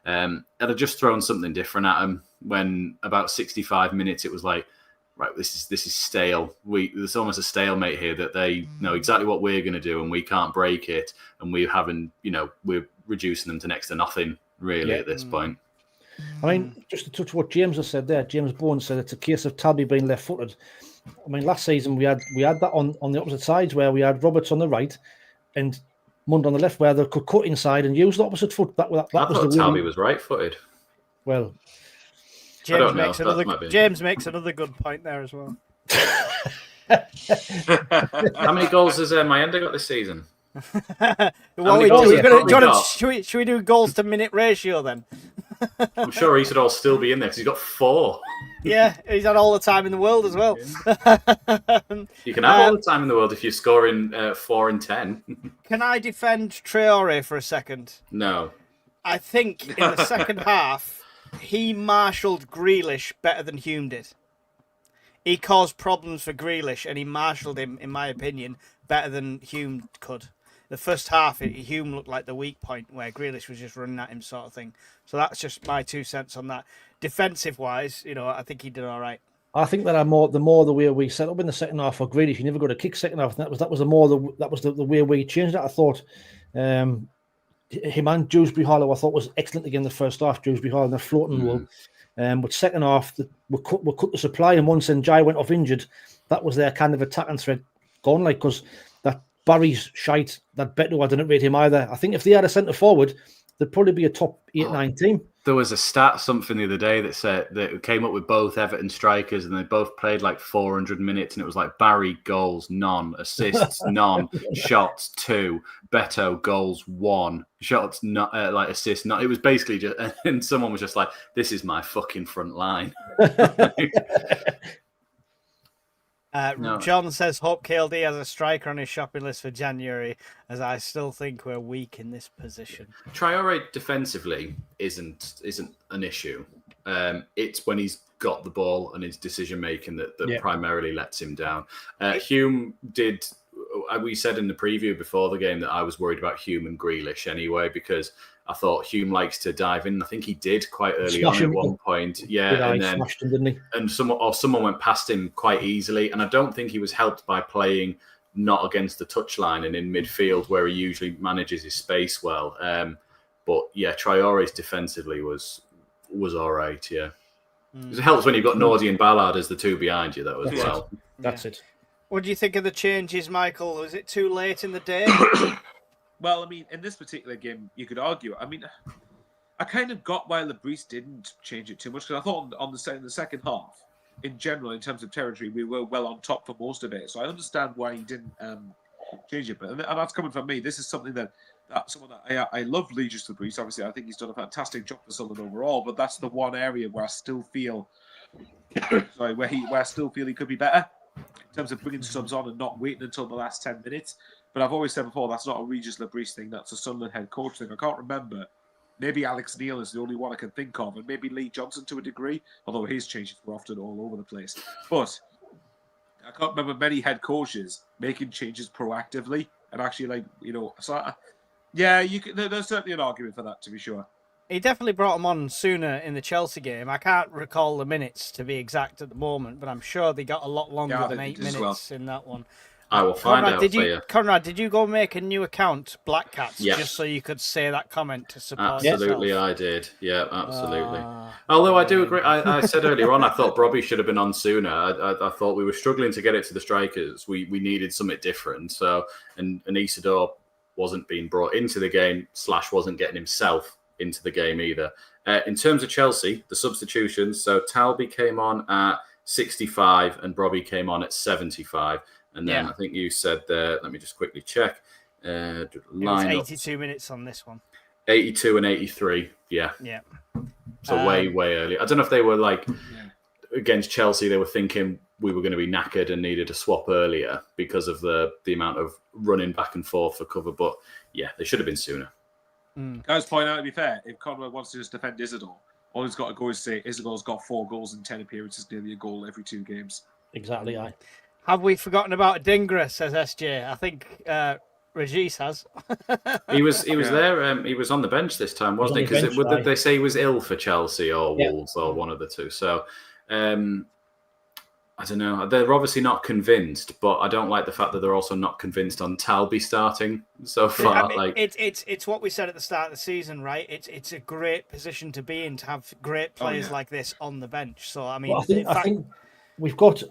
I'd have just thrown something different at him when about 65 minutes it was like, right, this is stale. There's almost a stalemate here that they know exactly what we're going to do, and we can't break it, and we haven't, we're reducing them to next to nothing really at this point. I mean, just to touch what James has said there, James Bowen said it's a case of Tabby being left-footed. I mean, last season we had that on the opposite sides where we had Roberts on the right and Mund on the left, where they could cut inside and use the opposite foot. That I thought Tabby was right-footed. Well, James makes another good point there as well. How many goals has Mayenda got this season? Should we do goals to minute ratio then? I'm sure Isidor will still be in there because he's got 4. Yeah, he's had all the time in the world as well. You can have all the time in the world if you're scoring 4 and 10. Can I defend Traore for a second? No. I think in the second half, he marshalled Grealish better than Hume did. He caused problems for Grealish and he marshalled him, in my opinion, better than Hume could. The first half, Hume looked like the weak point where Grealish was just running at him sort of thing. So that's just my 2 cents on that. Defensive-wise, I think he did all right. I think that the more the way we set up in the second half for Grealish, you never got a kick second half. That was the way we changed it. I thought him and Dewsbury Hollow, I thought was excellent again the first half. Dewsbury Hollow and the floating wall. But second half, we cut the supply, and once Njai went off injured, that was their kind of attacking threat gone. Because that Barry's shite, that Beto, I didn't rate him either. I think if they had a centre forward, they'd probably be a top 8-9 team. There was a something the other day that said that came up with both Everton strikers, and they both played like 400 minutes, and it was like Barry goals none, assists none, shots 2, Beto goals 1, shots not assists none. It was basically just, and someone was just like, "This is my fucking front line." No. John says Hope KLD has a striker on his shopping list for January, as I still think we're weak in this position. Traore defensively isn't an issue. It's when he's got the ball and his decision making that primarily lets him down. Hume did. We said in the preview before the game that I was worried about Hume and Grealish anyway, because I thought Hume likes to dive in. I think he did quite early on at one point. Yeah, and then him, didn't he? And someone went past him quite easily. And I don't think he was helped by playing not against the touchline and in midfield where he usually manages his space well. But yeah, Traore's defensively was all right. Yeah, it helps when you've got Nordy and Ballard as the two behind you though as well. That's it. What do you think of the changes, Michael? Was it too late in the day? Well, I mean, in this particular game, you could argue. I mean, I kind of got why Lebris didn't change it too much, because I thought in the second half, in general, in terms of territory, we were well on top for most of it. So I understand why he didn't change it. But and that's coming from me. This is something that I love Legis Lebris. Obviously, I think he's done a fantastic job for Sunderland overall. But that's the one area where I still feel, where I still feel he could be better in terms of bringing subs on and not waiting until the last 10 minutes. But I've always said before, that's not a Regis Lebris thing. That's a Sunderland head coach thing. I can't remember. Maybe Alex Neil is the only one I can think of, and maybe Lee Johnson to a degree, although his changes were often all over the place. But I can't remember many head coaches making changes proactively and actually, there's certainly an argument for that, to be sure. He definitely brought him on sooner in the Chelsea game. I can't recall the minutes to be exact at the moment, but I'm sure they got a lot longer than 8 minutes in that one. I will find out for you. Conrad, did you go make a new account, Black Cats, yes, just so you could say that comment to support Absolutely, yourself? I did. Yeah, absolutely. Although I do agree, I said earlier on, I thought Brobby should have been on sooner. I thought we were struggling to get it to the strikers. We needed something different. So, and Isidor wasn't being brought into the game, / wasn't getting himself into the game either. In terms of Chelsea, the substitutions, so Talby came on at 65 and Brobby came on at 75. And then I think you said there, let me just quickly check. It was 82 minutes on this one. 82 and 83, yeah. Yeah. So way early. I don't know if they were against Chelsea, they were thinking we were going to be knackered and needed a swap earlier because of the amount of running back and forth for cover. But yeah, they should have been sooner. Can I just point out, to be fair, if Conrad wants to just defend Isidor, all he's got to go is say Isidor's got 4 goals in 10 appearances, nearly a goal every 2 games. Exactly, aye. Have we forgotten about Dingra, says SJ? I think Regis has. He was there. He was on the bench this time, wasn't he? Because did they say he was ill for Chelsea or Wolves or one of the two? So I don't know. They're obviously not convinced, but I don't like the fact that they're also not convinced on Talby starting so far. I mean, it's what we said at the start of the season, right? It's a great position to be in, to have great players like this on the bench. So I mean, I think we've got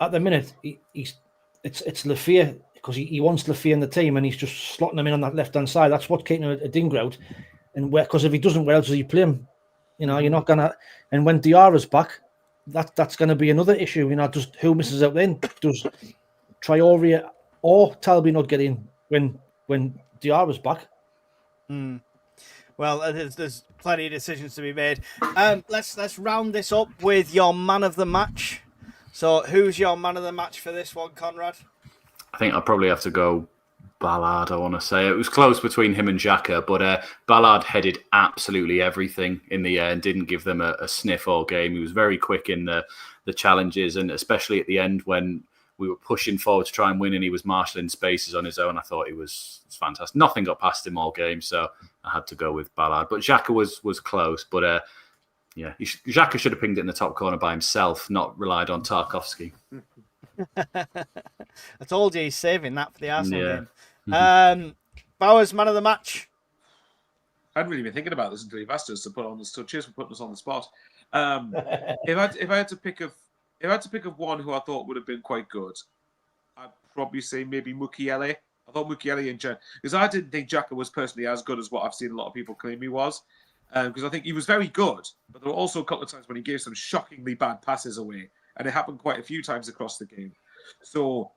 at the minute it's Lafayette, because he wants Lafayette in the team, and he's just slotting him in on that left hand side. That's what's keeping a Dinger out. And because if he doesn't, where else does he play him? You know, you're not gonna. And when Diarra's back, that's going to be another issue. You know, just who misses out then? Does Traore or Talby not get in when Diarra's back? Well, there's plenty of decisions to be made. Let's round this up with your man of the match. So, who's your man of the match for this one, Conrad? I think I'll probably have to go Ballard, I want to say. It was close between him and Xhaka, but Ballard headed absolutely everything in the air and didn't give them a sniff all game. He was very quick in the challenges, and especially at the end when we were pushing forward to try and win and he was marshalling spaces on his own. I thought it was fantastic. Nothing got past him all game, so I had to go with Ballard. But Xhaka was close, but Xhaka should have pinged it in the top corner by himself, not relied on Tarkovsky. I told you he's saving that for the Arsenal game. Bowers, man of the match. I hadn't really been thinking about this until you've asked us to put on the spot. Cheers for putting us on the spot. If I had to pick of one who I thought would have been quite good, I'd probably say maybe Mukiele. I thought Mukiele in general, because I didn't think Xhaka was personally as good as what I've seen a lot of people claim he was. Because I think he was very good, but there were also a couple of times when he gave some shockingly bad passes away, and it happened quite a few times across the game. So,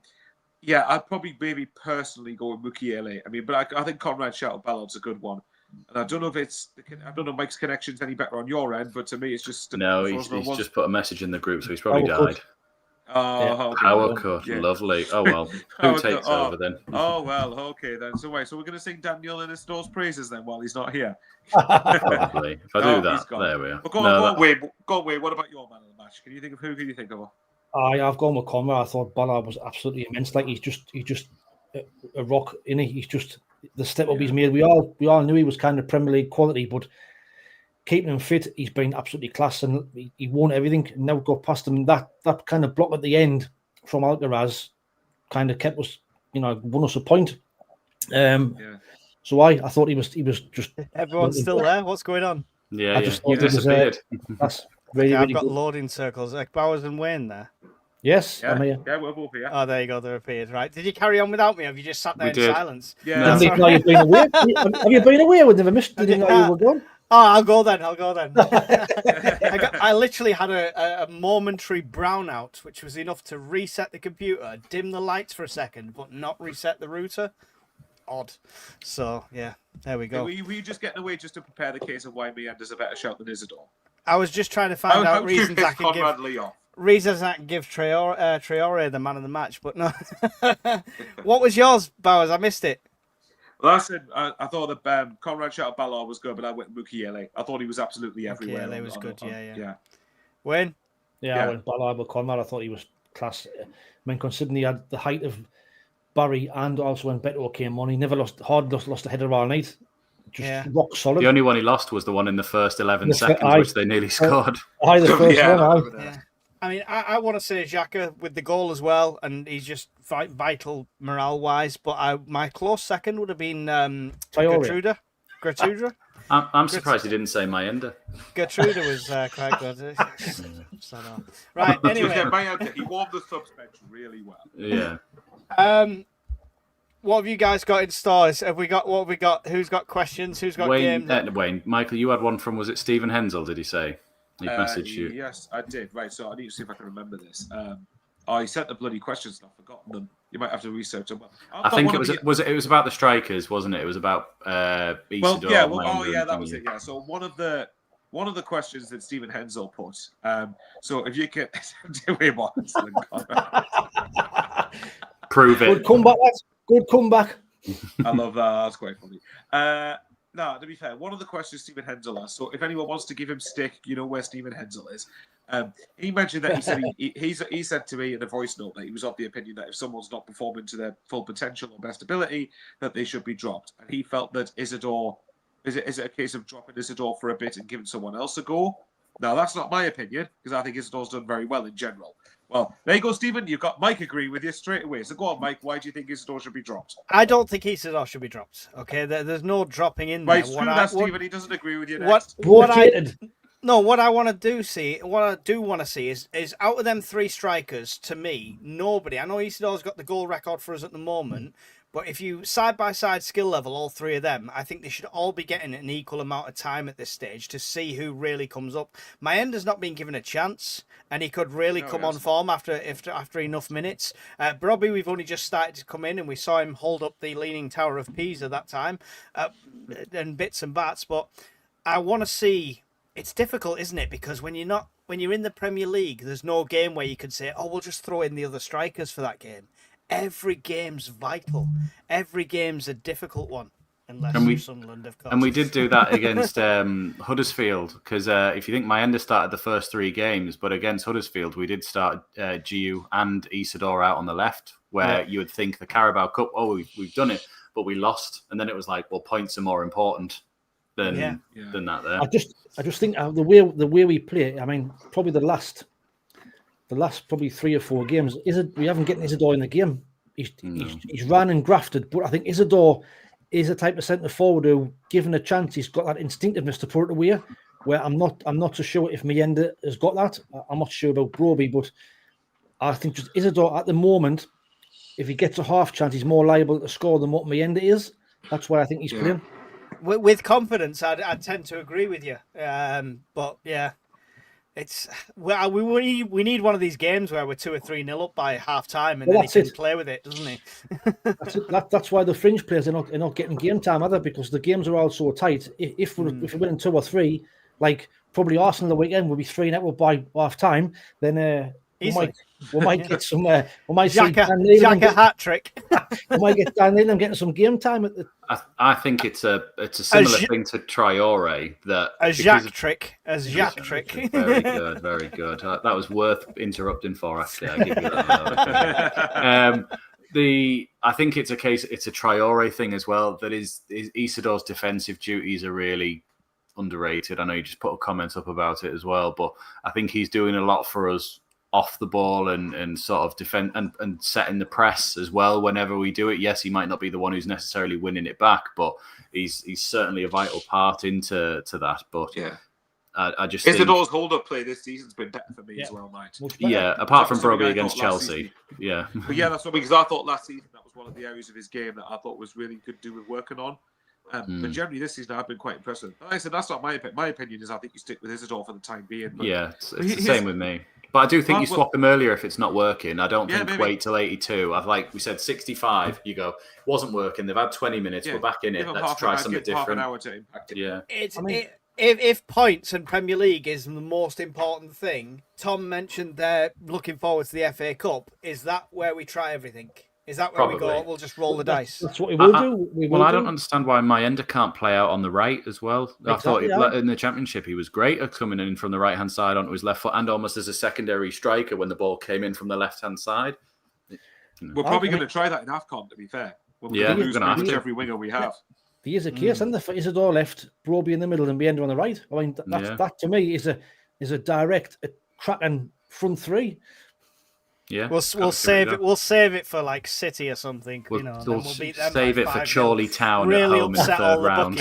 yeah, I'd probably maybe personally go with Mukiele. I mean, but I think Conrad shouted Ballard's a good one. And I don't know if Mike's connection's any better on your end, but to me it's just... No, he's just put a message in the group, so he's probably died. Oh, Power cut, lovely. Oh, well, who takes over then? Oh, well, okay then. So we're going to sing Daniel and Isidor's praises then while he's not here? Probably. If I do that, there we are. But go on, Wayne. What about your man of the match? Can you think of? I've gone with Conrad. I thought Ballard was absolutely immense. Like he's just a rock, innit? He's just the step up he's made. We all knew he was kind of Premier League quality, but keeping him fit, he's been absolutely class, and he won everything. And now got past him. That kind of block at the end from Alcaraz kind of kept us, won us a point. So I thought he was just. Everyone's still there. What's going on? Yeah, you disappeared. That's really, I've really got good. loading circles. Like Bowers and Wayne there. Yes, Yeah, I'm here. yeah, we're both here. Oh, there you go. They appeared. Right. Did you carry on without me? Or have you just sat there in silence? Yeah. No, you've been away. Have you been away? We never missed. Didn't know you were gone. Oh, I'll go then. I literally had a momentary brownout, which was enough to reset the computer, dim the lights for a second, but not reset the router. Odd. So, yeah, there we go. Were you just getting away just to prepare the case of why Meander's a better shout than Isidor? I was just trying to find out reasons I can give. Leon. Reasons I can give Traore the man of the match, but no. What was yours, Bowers? I missed it. Well, I thought that Conrad shouted Ballard was good, but I went Mukiele. I thought he was absolutely everywhere. Mukiele was good, yeah. Wayne? Yeah, I went Ballard with Conrad. I thought he was class. I mean, considering he had the height of Barry, and also when Beto came on, he never lost a header all night. Just rock solid. The only one he lost was the one in the first 11 seconds, which they nearly scored. The first one. I mean, I want to say Xhaka with the goal as well, and he's just vital morale-wise. But my close second would have been Gertruda. I'm surprised he didn't say Mayenda. Gertruda was quite good. Right, anyway. He warmed the subs bench really well. Yeah. What have you guys got in stores? What have we got? Who's got questions? Who's got games? Wayne, Michael, you had one from, was it Stephen Hensel, did he say? He messaged you. Yes, I did. Right, so I need to see if I can remember this. I sent the bloody questions and I've forgotten them. You might have to research them. I think it was about the strikers, wasn't it? It was about Isidor. That was it. Yeah. So one of the questions that Stephen Hensel put. So if you can, prove it. Good comeback, lads. Good comeback. I love that. That's quite funny. No, to be fair, one of the questions Stephen Hensel asked. So if anyone wants to give him stick, you know where Stephen Hensel is. He mentioned that he said to me in a voice note that he was of the opinion that if someone's not performing to their full potential or best ability, that they should be dropped. And he felt that Isidor, is it a case of dropping Isidor for a bit and giving someone else a go, Now, that's not my opinion, because I think Isidor's done very well in general. Well, there you go, Stephen. You've got Mike agreeing with you straight away. So go on, Mike. Why do you think Isidor should be dropped? I don't think Isidor should be dropped. Okay, there's no dropping in there. Right, screw that, Stephen. He doesn't agree with you What next. what I want to what I do want to see is out of them 3 strikers, to me, nobody. I know Isidor's got the goal record for us at the moment, but if you side by side skill level all 3 of them, I think they should all be getting an equal amount of time at this stage to see who really comes up. Mayenda's not been given a chance, and he could really come on form after enough minutes. Brobby, we've only just started to come in, and we saw him hold up the Leaning Tower of Pisa that time, and bits and bats. But I want to see. It's difficult, isn't it? Because when you're in the Premier League, there's no game where you can say, "Oh, we'll just throw in the other strikers for that game." Every game's vital. Every game's a difficult one, unless you're Sunderland, of course. And we did do that against Huddersfield, because if you think Mayenda started the first 3 games, but against Huddersfield, we did start Giu and Isidor out on the left, where you would think the Carabao Cup, we've done it, but we lost. And then it was like, well, points are more important than that there. I just think the way we play, I mean, probably the last probably 3 or 4 games, we haven't gotten Isidor in the game. He's ran and grafted, but I think Isidor is a type of centre forward who, given a chance, he's got that instinctiveness to put it away. Where I'm not so sure if Mayenda has got that. I'm not sure about Broby, but I think just Isidor at the moment, if he gets a half chance, he's more liable to score than what Mayenda is. That's why I think he's playing. With confidence, I tend to agree with you. But yeah, we need one of these games where we're 2 or 3-0 up by half time, and then he can play with it, doesn't he? That's why the fringe players are not getting game time either, because the games are all so tight. If we're winning 2 or 3, like probably Arsenal the weekend will be 3-0 by half time, then we might get some. We might see Xhaka hat trick. We might get Dan Needham getting some game time at the. I think it's a similar thing to Traore, that a Xhaka trick. Very good, very good. That was worth interrupting for. Actually, I give you that. I think it's a Traore thing as well. That is Isidor's defensive duties are really underrated. I know you just put a comment up about it as well, but I think he's doing a lot for us off the ball and sort of defend and setting the press as well whenever we do it. Yes, he might not be the one who's necessarily winning it back, but he's certainly a vital part into that. But yeah, I just Isidor's hold-up play this season's been better for me as well, mate. Yeah, apart from Broby against Chelsea. Yeah. But yeah, that's what, because I thought last season that was one of the areas of his game that I thought was really good to do with working on. But generally this season I've been quite impressed with. Like I said, that's not my opinion. My opinion is I think you stick with Isidor for the time being. But yeah, it's the same with me. But I do think you swap him earlier if it's not working. I don't think wait till 82. I've we said 65. You go, it wasn't working. They've had 20 minutes. We're back in it. Let's try something different. Half an hour to impact it. Yeah. If points and Premier League is the most important thing, Tom mentioned they're looking forward to the FA Cup. Is that where we try everything? Is that where we go? We'll just roll the dice. That's what we will do. I don't understand why Mayenda can't play out on the right as well. Exactly, I thought in the Championship he was great at coming in from the right hand side onto his left foot, and almost as a secondary striker when the ball came in from the left hand side. We're probably going to try that in AFCON, to be fair. We're going to lose every winger we have. There is a case, and the Isidor left, Broby in the middle, and Mayenda on the right. I mean, that to me is a direct cracking front 3. Yeah, we'll save it. We'll save it for like City or something. We'll beat them. Save it for Chorley Town really at home in the third round.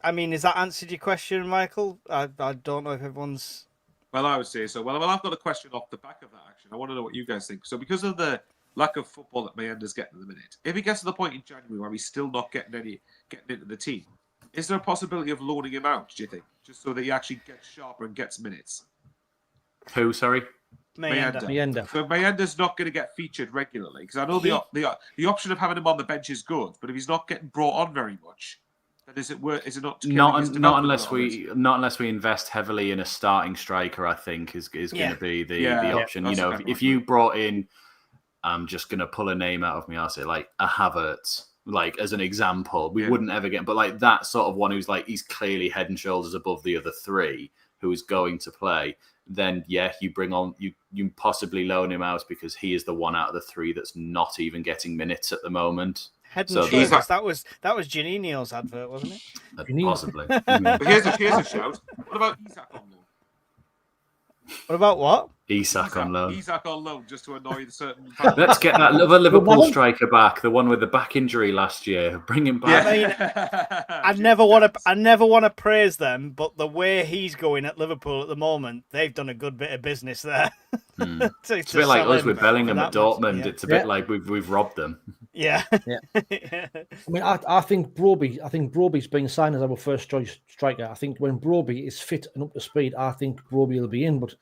I mean, has that answered your question, Michael? I don't know if everyone's. Well, I would say so. Well, I've got a question off the back of that. Actually, I want to know what you guys think. So, because of the lack of football that Mayenda's getting at the minute, if he gets to the point in January where he's still not getting into the team, is there a possibility of loaning him out, do you think? Just so that he actually gets sharper and gets minutes? Who, sorry? Mayenda. So Mayenda's not going to get featured regularly, because I know the option of having him on the bench is good, but if he's not getting brought on very much, then is it not unless we invest heavily in a starting striker, I think is going to be the option. If you brought in, I'm just going to pull a name out of me, I'll say like a Havertz. Like as an example, we wouldn't ever get, but like that sort of one who's like he's clearly head and shoulders above the other 3 who is going to play. Then you bring on you possibly loan him out because he is the one out of the 3 that's not even getting minutes at the moment. Head and So shoulders. these That was Janino's advert, wasn't it? Possibly. But here's a shout. What about Isak on loan? What about what? Isak on loan. Isak on loan, just to annoy the certain. Let's get that other Liverpool striker back, the one with the back injury last year. Bring him back. I mean, I never want to praise them, but the way he's going at Liverpool at the moment, they've done a good bit of business there. It's a bit like us with Bellingham at Dortmund. Yeah. It's a bit like we've robbed them. Yeah. I mean, I think Broby's been signed as our first choice striker. I think when Broby is fit and up to speed, I think Broby will be in. But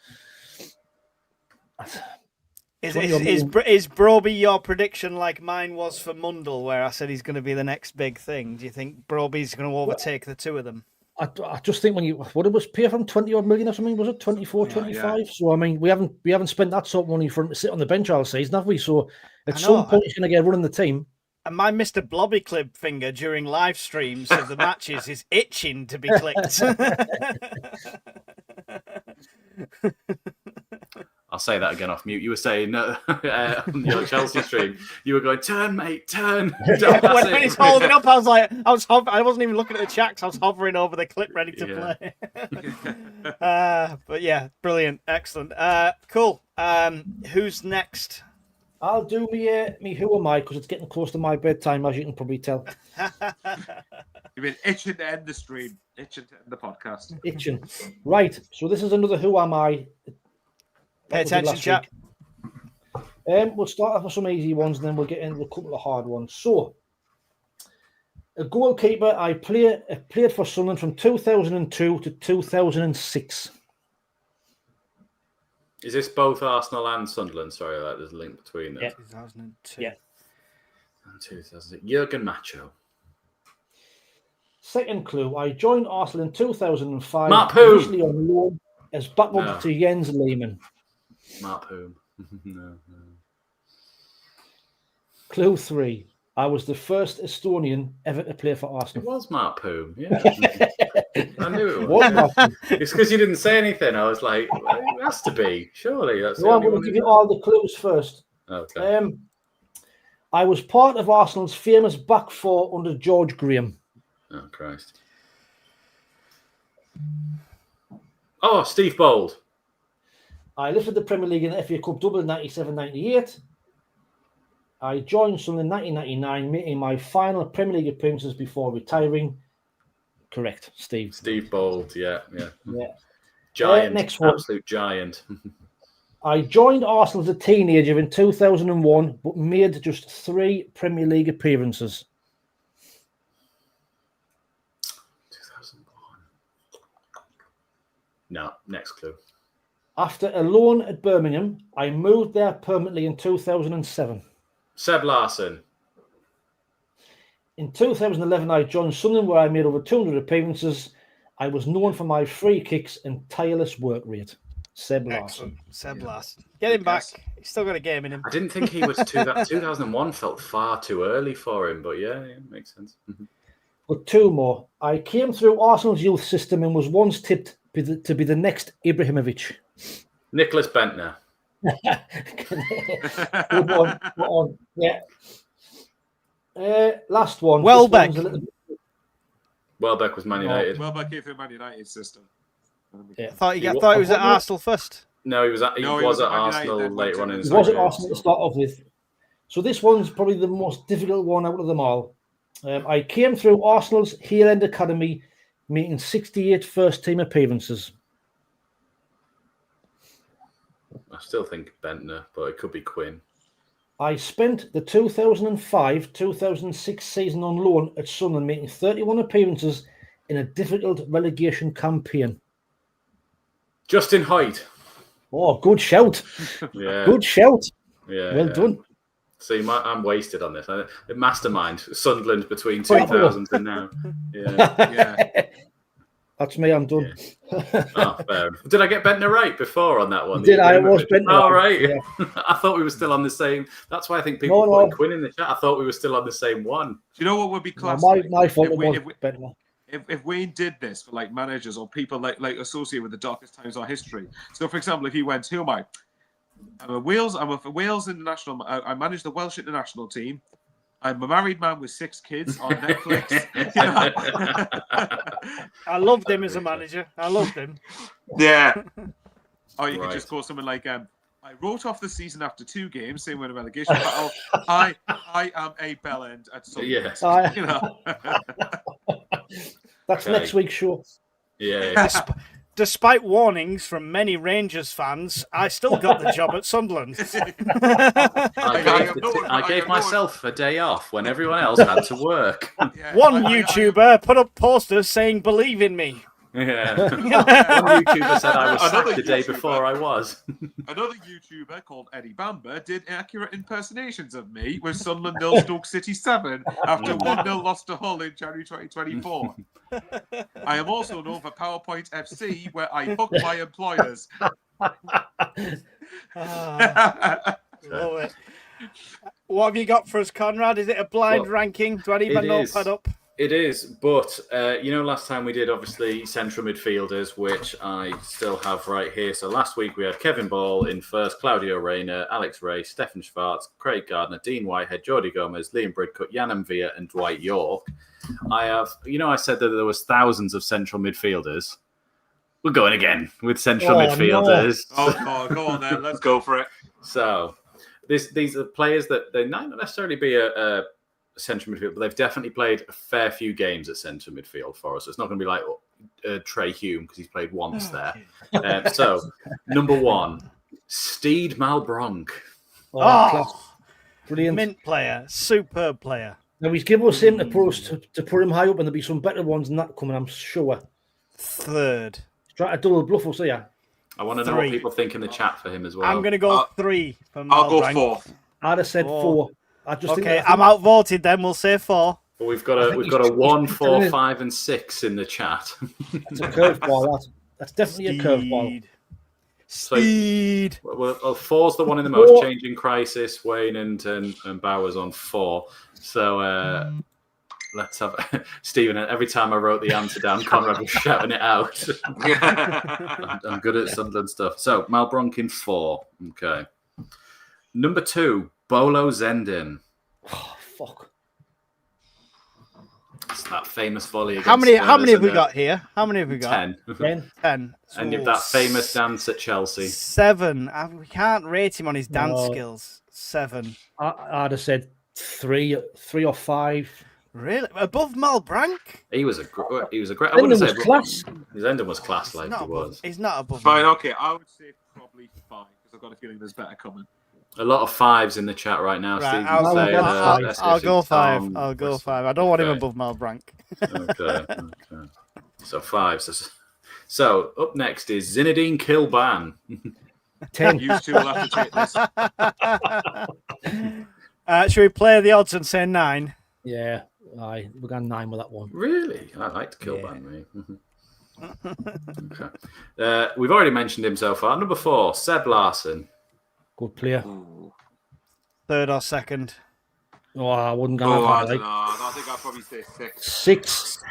is Broby your prediction like mine was for Mundell, where I said he's going to be the next big thing? Do you think Broby's going to overtake the two of them? I just think what it was pay from 20 odd million or something, was it 24, 25? Yeah. So I mean, we haven't spent that sort of money for him to sit on the bench all season, have we? So at some point he's going to get running the team. And my Mr. Blobby Clip finger during live streams of the matches is itching to be clicked. I'll say that again off mute. You were saying on your Chelsea stream, you were going, turn, mate, turn. when he's holding up, I was like, I wasn't even looking at the chat, I was hovering over the clip ready to play. But yeah, brilliant, excellent, cool. Who's next? I'll do me who am I, because it's getting close to my bedtime, as you can probably tell. You've been itching to end the stream, itching to end the podcast. Itching. Right, so this is another who am I. Pay attention, chat. We'll start off with some easy ones, and then we'll get into a couple of hard ones. So, a goalkeeper I played for Sunderland from 2002 to 2006. Is this both Arsenal and Sunderland? Sorry, there's a link between them. Yeah, 2002. Yeah. And 2006. Jurgen Macho. Second clue, I joined Arsenal in 2005. Matt Poom. Initially on loan as backup to Jens Lehmann. Matt Poom. No. Clue 3, I was the first Estonian ever to play for Arsenal. It was Matt Poom, yeah. I knew it was. It's because you didn't say anything. I was like, well, it has to be. Surely. That's I'm going to give you all the clues first. Okay. I was part of Arsenal's famous back four under George Graham. Oh, Christ. Oh, Steve Bold. I lifted the Premier League in the FA Cup double in 97-98. I joined Sunderland in 1999, making my final Premier League appearances before retiring. Correct, Steve. Steve Bold, yeah. Giant, next one. Absolute giant. I joined Arsenal as a teenager in 2001, but made just 3 Premier League appearances. 2001. No, next clue. After a loan at Birmingham, I moved there permanently in 2007. Seb Larson. In 2011, I joined Sunderland, where I made over 200 appearances. I was known for my free kicks and tireless work rate. Seb Larson. Seb Larson. Get him back. He's still got a game in him. I didn't think he was 2001 felt far too early for him, but yeah, makes sense. But 2 more. I came through Arsenal's youth system and was once tipped to be the next Ibrahimovic. Nicholas Bentner. Good on. Yeah. Last one. Welbeck. Welbeck was Man United. Welbeck came through Man United system. Yeah. I thought he was at Arsenal first. No, he was at Arsenal later on in his career. He was at Arsenal to start off with. So this one's probably the most difficult one out of them all. I came through Arsenal's Hill End Academy, making 68 first-team appearances. I still think Bentner, but it could be Quinn. I spent the 2005-2006 season on loan at Sunderland, making 31 appearances in a difficult relegation campaign. Justin Hoyt. Oh, good shout. Yeah. Good shout. Yeah. Well done. See, I'm wasted on this. The mastermind, Sunderland between 2000 and now. Yeah. That's me, I'm done. Yeah. Oh, fair enough. Did I get Bentner right before on that one? I was Bentner. Oh, right. Yeah. I thought we were still on the same. That's why I think people put Quinn in the chat. I thought we were still on the same one. Do you know what would be classic? My fault was Bentner. If Wayne did this for like managers or people like associated with the darkest times of our history. So, for example, if he went, who am I? I'm a Wales international. I manage the Welsh international team. I'm a married man with 6 kids on Netflix. You know? I loved him as a manager. I loved him. Yeah. Or you Right. could just go something like, I wrote off the season after 2 games, same with a relegation battle. I am a bellend at Sunderland. Yeah. You know? That's Okay. next week's show. Yeah. Despite warnings from many Rangers fans, I still got the job at Sunderland. I gave myself a day off when everyone else had to work. Yeah, One YouTuber put up posters saying, "Believe in me." Yeah. One YouTuber said I was Another sacked the day YouTuber. before I was. Another YouTuber called Eddie Bamber did accurate impersonations of me with Sunderland 0 Stoke City 7 after 1-0 loss to Hull in January 2024. I am also known for PowerPoint FC, where I hook my employers. Love it. What have you got for us, Conrad? Is it a blind Well, ranking? Do I need my it is. notepad up? It is, but last time we did obviously central midfielders, which I still have right here. So last week we had Kevin Ball in first, Claudio Reyna, Alex Ray, Stefan Schwartz, Craig Gardner, Dean Whitehead, Jordi Gomez, Liam Bridcut, Jan Mvia, and Dwight York. I have, I said that there was thousands of central midfielders. We're going again with central midfielders. Oh, go on then. Let's go for it. So these are players that they might not necessarily be a central midfield, but they've definitely played a fair few games at central midfield for us. So it's not going to be like Trey Hume because he's played once there. So number 1, Steed Malbronk. Class. Brilliant. Mint player, superb player. Now he's given us him to put him high up, and there'll be some better ones than that coming, I'm sure. Third. Try to double bluff us, yeah. I want to know what 3. people think in the chat for him as well. I'm going to go 3 for I'll go Malbrank. 4. I'd have said 4. I just Okay, think I'm outvoted then. We'll say 4. But we've got a 1, 4, 5, and 6 in the chat. It's a curveball. That's definitely a curveball. Steed. Well, 4's the one in the most changing crisis. Wayne and Bowers on 4. So let's have Stephen. Every time I wrote the answer down, Conrad was shouting it out. I'm good at Sunderland stuff. So Malbronk in 4. Okay. Number 2, Bolo Zendin. Oh, fuck. It's that famous volley. How many against have we Spurs got here? How many have we got? 10. 10. And that famous dance at Chelsea. 7. We can't rate him on his dance skills. 7. I'd have said 3 or 5. Really? Above Malbrank? He was a great. I Endon wouldn't say was class. His ending was class, like he was. He's not above. Fine, Malbrank. okay. I would say probably 5 because I've got a feeling there's better coming. A lot of 5s in the chat right now. Right, Stephen I'll saying, go 5. Tom, I'll go 5. I don't want him okay. above Malbrank. Okay. So 5. So up next is Zinedine Kilban. 10. You two will have to take this. Should we play the odds and say 9? Yeah, we're going 9 with that one. Really? I liked Kilban, mate. Okay. We've already mentioned him so far. Number 4, Seb Larson. Good player. Third or second? Oh, I wouldn't go Oh, I that don't high. know. I think I'd probably say 6. 6.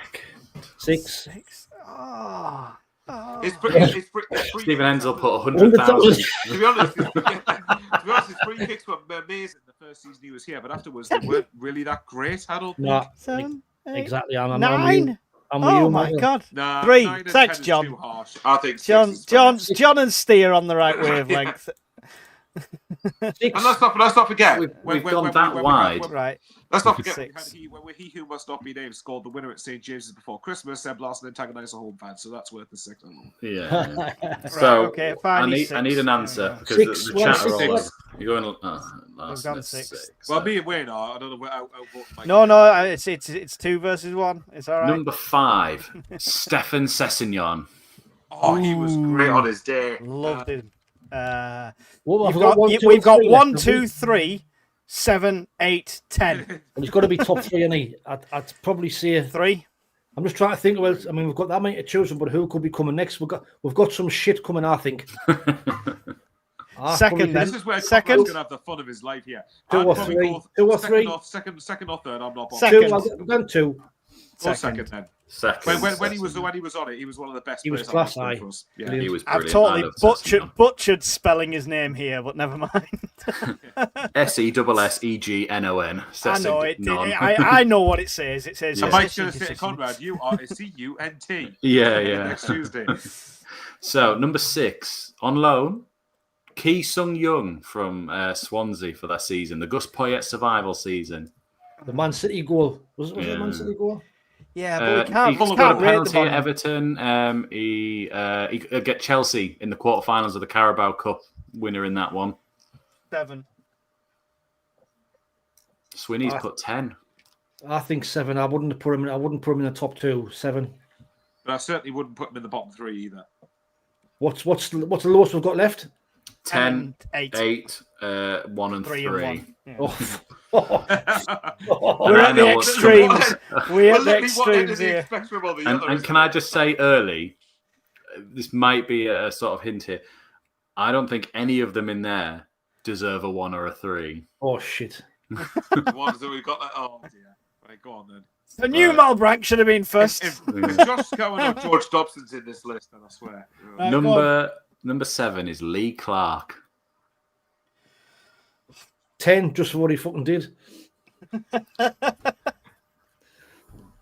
6. 6. Oh. It's pretty. Stephen Hensel put 100,000. To be honest, his free kicks were amazing the first season he was here, but afterwards they weren't really that great. I don't think. No, 7, 8, exactly. I'm 9. I'm with Oh you, my Michael. God. Nah, 3. 9 and Thanks, 10 is John. too harsh. I think 6 is John and Steve are on the right wavelength. Six. And let's not forget. We've gone that wide. Right. Let's not forget. Six. When he who must not be named scored the winner at St James's before Christmas. Seb Larson antagonised a home fan, so that's worth the 6. Yeah. So okay, fine, I need an answer because Six. the chat are all Six. over. You're going. We've gone 6. Well, me and Wayne are. I don't know where out Mike. No, it's 2 versus 1. It's all right. Number 5, Stefan Sessignon. Oh, he was great on his day. Loved him. We've got 1, 2, 3, 7, 8, 10. He's got to be top 3, and I'd probably say 3. I'm just trying to think about. I mean, we've got that many to choose from, but who could be coming next? We've got some shit coming, I think. Second, then. This is where Second. Conrad's gonna have the fun of his life here. 2 or 3. 2 or 3. Second or third. I'm not. Second. 2. I've done 2. Second then. Second. When he was on it, he was one of the best. He was players class on the high. field for us. Yeah. Brilliant. He was I've brilliant. totally I loved Sessegnon. butchered spelling his name here, but never mind. Sessegnon. I know it. I know what it says. It says. Yeah. And Mike's going to say, Conrad, you are a CUNT. Yeah. Next Tuesday. So number 6 on loan, Ki Sung Young from Swansea for that season, the Gus Poyet survival season. The Man City goal. Was it a Man City goal? Yeah, but we He can't. got a rate the penalty at ball. Everton. He get Chelsea in the quarterfinals of the Carabao Cup, winner in that one. 7. Swinney's put 10. I think 7. I wouldn't put him in the top 2. 7. But I certainly wouldn't put him in the bottom 3 either. What's the lowest we've got left? 10, 8. 8, 1 and 3. 3 and 1. Yeah. Oh. We're at the extremes. We're at the Literally, what end extremes did he here. expect from all the And others? can I just say early, this might be a sort of hint here. I don't think any of them in there deserve a 1 or a 3. Oh shit. The ones that we've got. Oh dear. Right, go on then. The new Malbrank should have been first. If Josh Cowan or George Dobson's in this list, then I swear. Right, go Number 7 is Lee Clark. 10, just for what he fucking did.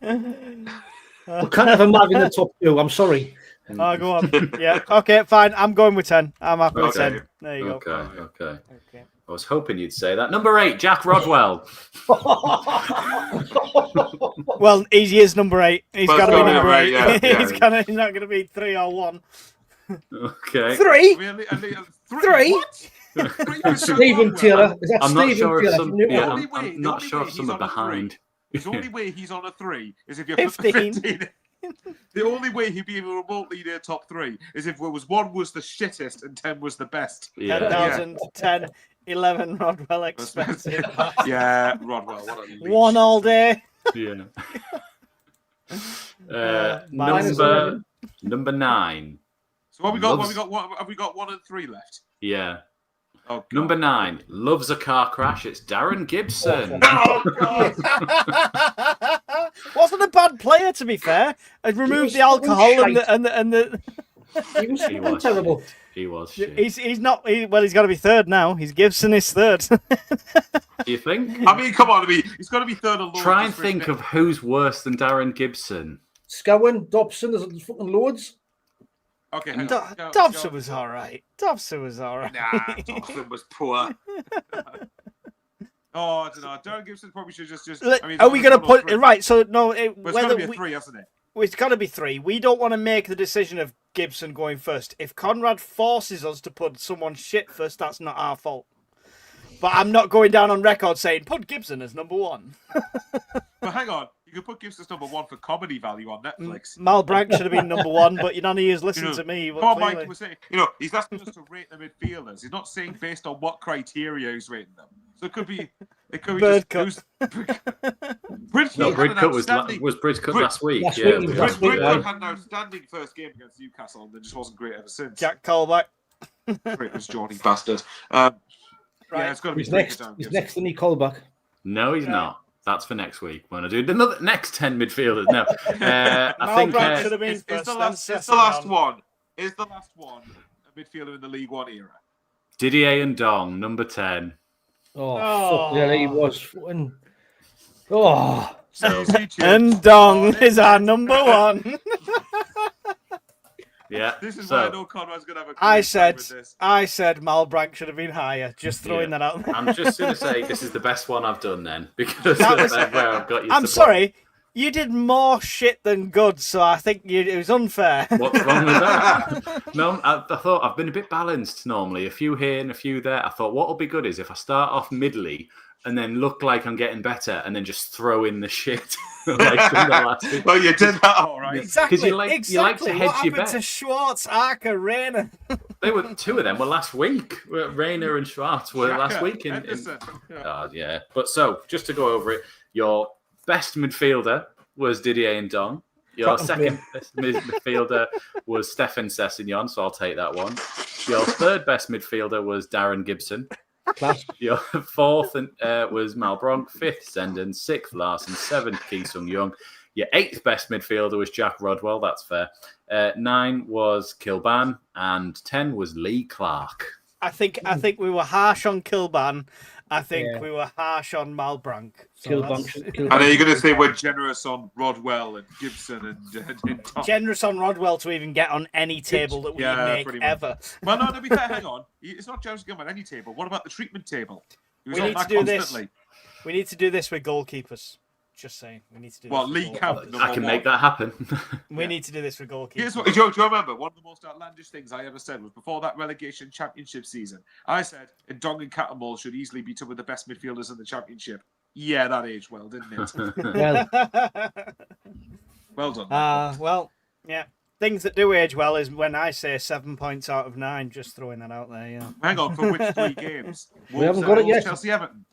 We can't have a Mav in the top 2. I'm sorry. Oh, go on. Yeah. Okay, fine. I'm going with 10. I'm happy with Okay. 10. There you go. Okay. I was hoping you'd say that. Number 8, Jack Rodwell. Well, he is number 8. He's Well, got to it's be gotta be number right, 8. yeah. He's not going to be 3 or 1. Okay. 3? Really? Three? What? Stephen Taylor. Is that I'm not Stephen sure if Taylor? some. from Yeah, Newcastle? I'm not sure if some are behind. The only way he's on a 3 is if you're 15. 15. The only way he'd be even remotely near top 3 is if it was 1 was the shittest and 10 was the best. Yeah. 10,000, 10, 11, Rodwell expensive. Yeah, Rodwell. What a leech. 1 all day. Yeah. Minus number 9. So what we got? Loves- Have we got 1 and 3 left? Yeah. Oh, God. Number 9 loves a car crash. It's Darren Gibson. Oh, God. Wasn't a bad player, to be fair. I'd removed the alcohol and the. He was He was terrible. shit. He was shit. He's not. Well, he's got to be 3rd now. He's Gibson is 3rd. Do you think? I mean, come on. He's got to be 3rd alone. Try and think of who's worse than Darren Gibson. Scowen, Dobson, there's fucking loads. Okay, hang on. Go- Dobson go. was all right. Dobson was all right. Nah, Dobson was poor. Oh, I don't know. Darren Gibson probably should just. Look, I mean, are we going to one or put three. right? So no, But it's got whether to be a we, 3, hasn't it? it's got to be 3. We don't want to make the decision of Gibson going first. If Conrad forces us to put someone shit first, that's not our fault. But I'm not going down on record saying put Gibson as number 1. But hang on, you could put Gibson's number 1 for comedy value on Netflix. Malbrank should have been number 1, but none of you listened You know, to me. But Come on, clearly- Mike, was saying, he's asking us to rate the midfielders. He's not saying based on what criteria he's rating them. So it could be Bird just cut. Bridge No, had an Bridcut was outstanding- Bridcut Brid- last week. Last Yeah. week he was Brid- last week, Bridcut right? had an outstanding first game against Newcastle and then just wasn't great ever since. Jack Colback. Great was Johnny bastard. Yeah, it's got to be He's next. He's next to Nicole back. No, he's not. That's for next week. When I do the next 10 midfielders. No, I think Malbrank should have been Is first. the then last Sessegnon. one? Is the last one a midfielder in the League One era? Didier and Dong, number 10. Oh, fuck yeah, he was fucking. Oh, And Dong is our number 1. Yeah. This is so, why I know Conrad's going to have a I great time said with this. Malbrank should have been higher. Just throwing that out there. I'm just going to say this is the best one I've done then because That was- of where I've got you. I'm sorry. You did more shit than good, so I think it was unfair. What's wrong with that? No, I thought I've been a bit balanced normally. A few here and a few there. I thought what will be good is if I start off middly and then look like I'm getting better and then just throw in the shit. Like in the last week. Well, you did that all right. Exactly. you like to What hedge your happened bet. to Schwartz, Arca, Rayner? They were 2 of them were last week. Rayner and Schwartz were last Xhaka, week. Henderson. Yeah. Yeah. But so just to go over it, your best midfielder was Didier and Dong. Your Track and second best midfielder was Stefan Sessegnon, so I'll take that one. Your third best midfielder was Darren Gibson. class. Your fourth was Malbrank. 5th, Zenden. 6th, Larson. 7th, Ki Sung Young. Your 8th best midfielder was Jack Rodwell. That's fair. 9 was Kilban, and 10 was Lee Clark. I think we were harsh on Kilban. I think we were harsh on Malbranck. So I know you're going to say we're generous on Rodwell and Gibson and Tom. Generous on Rodwell to even get on any table that we make ever. Well, no, to be fair, hang on. It's not generous to get on any table. What about the treatment table? We need to do this. We need to do this with goalkeepers. Just saying, we need to do. Well, Lee Camp. I can make that happen. We need to do this with goalkeepers. Here's what, do you remember? One of the most outlandish things I ever said was before that relegation championship season. I said Ndong and Catamol should easily be two of the best midfielders in the championship. Yeah, that aged well, didn't it? Well done. Well, yeah. Things that do age well is when I say 7 points out of 9. Just throwing that out there. Yeah. Hang on, for which 3 games? We haven't got it yet. Chelsea, Everton.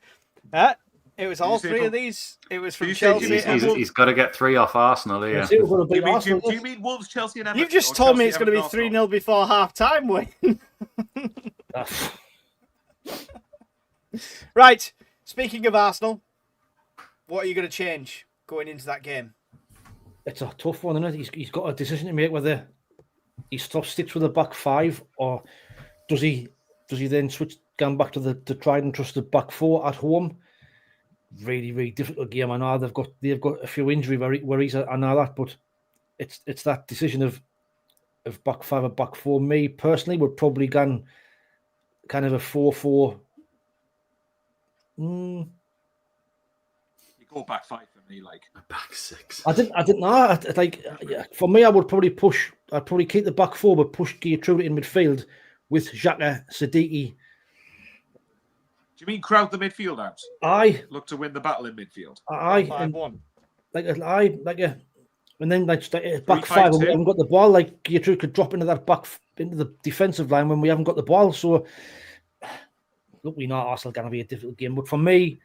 It was all 3 of these. It was from Chelsea. He's got to get 3 off Arsenal here. Do you mean Wolves, Chelsea, and Everton? You've just told me it's going to be 3-0 before half time, Wayne. Right. Speaking of Arsenal, what are you going to change going into that game? It's a tough one, isn't it? He's got a decision to make whether he sticks with the back 5 or does he then switch going back to the tried and trusted back 4 at home. Really, really difficult game. I know they've got a few injury worries. I know that, but it's that decision of back 5 or back 4. Me personally would probably gone kind of a 4-4. You go back 5 for me, like a back 6. I didn't know. For me, I would probably push. I'd probably keep the back 4, but push Geertruida in midfield with Xhaka, Siddiqui. Do you mean crowd the midfield out? Look to win the battle in midfield. 5-1. And then back 5 when we haven't got the ball. Like Geertruida could drop into the defensive line when we haven't got the ball. So look, we know Arsenal going to be a difficult game, but for me,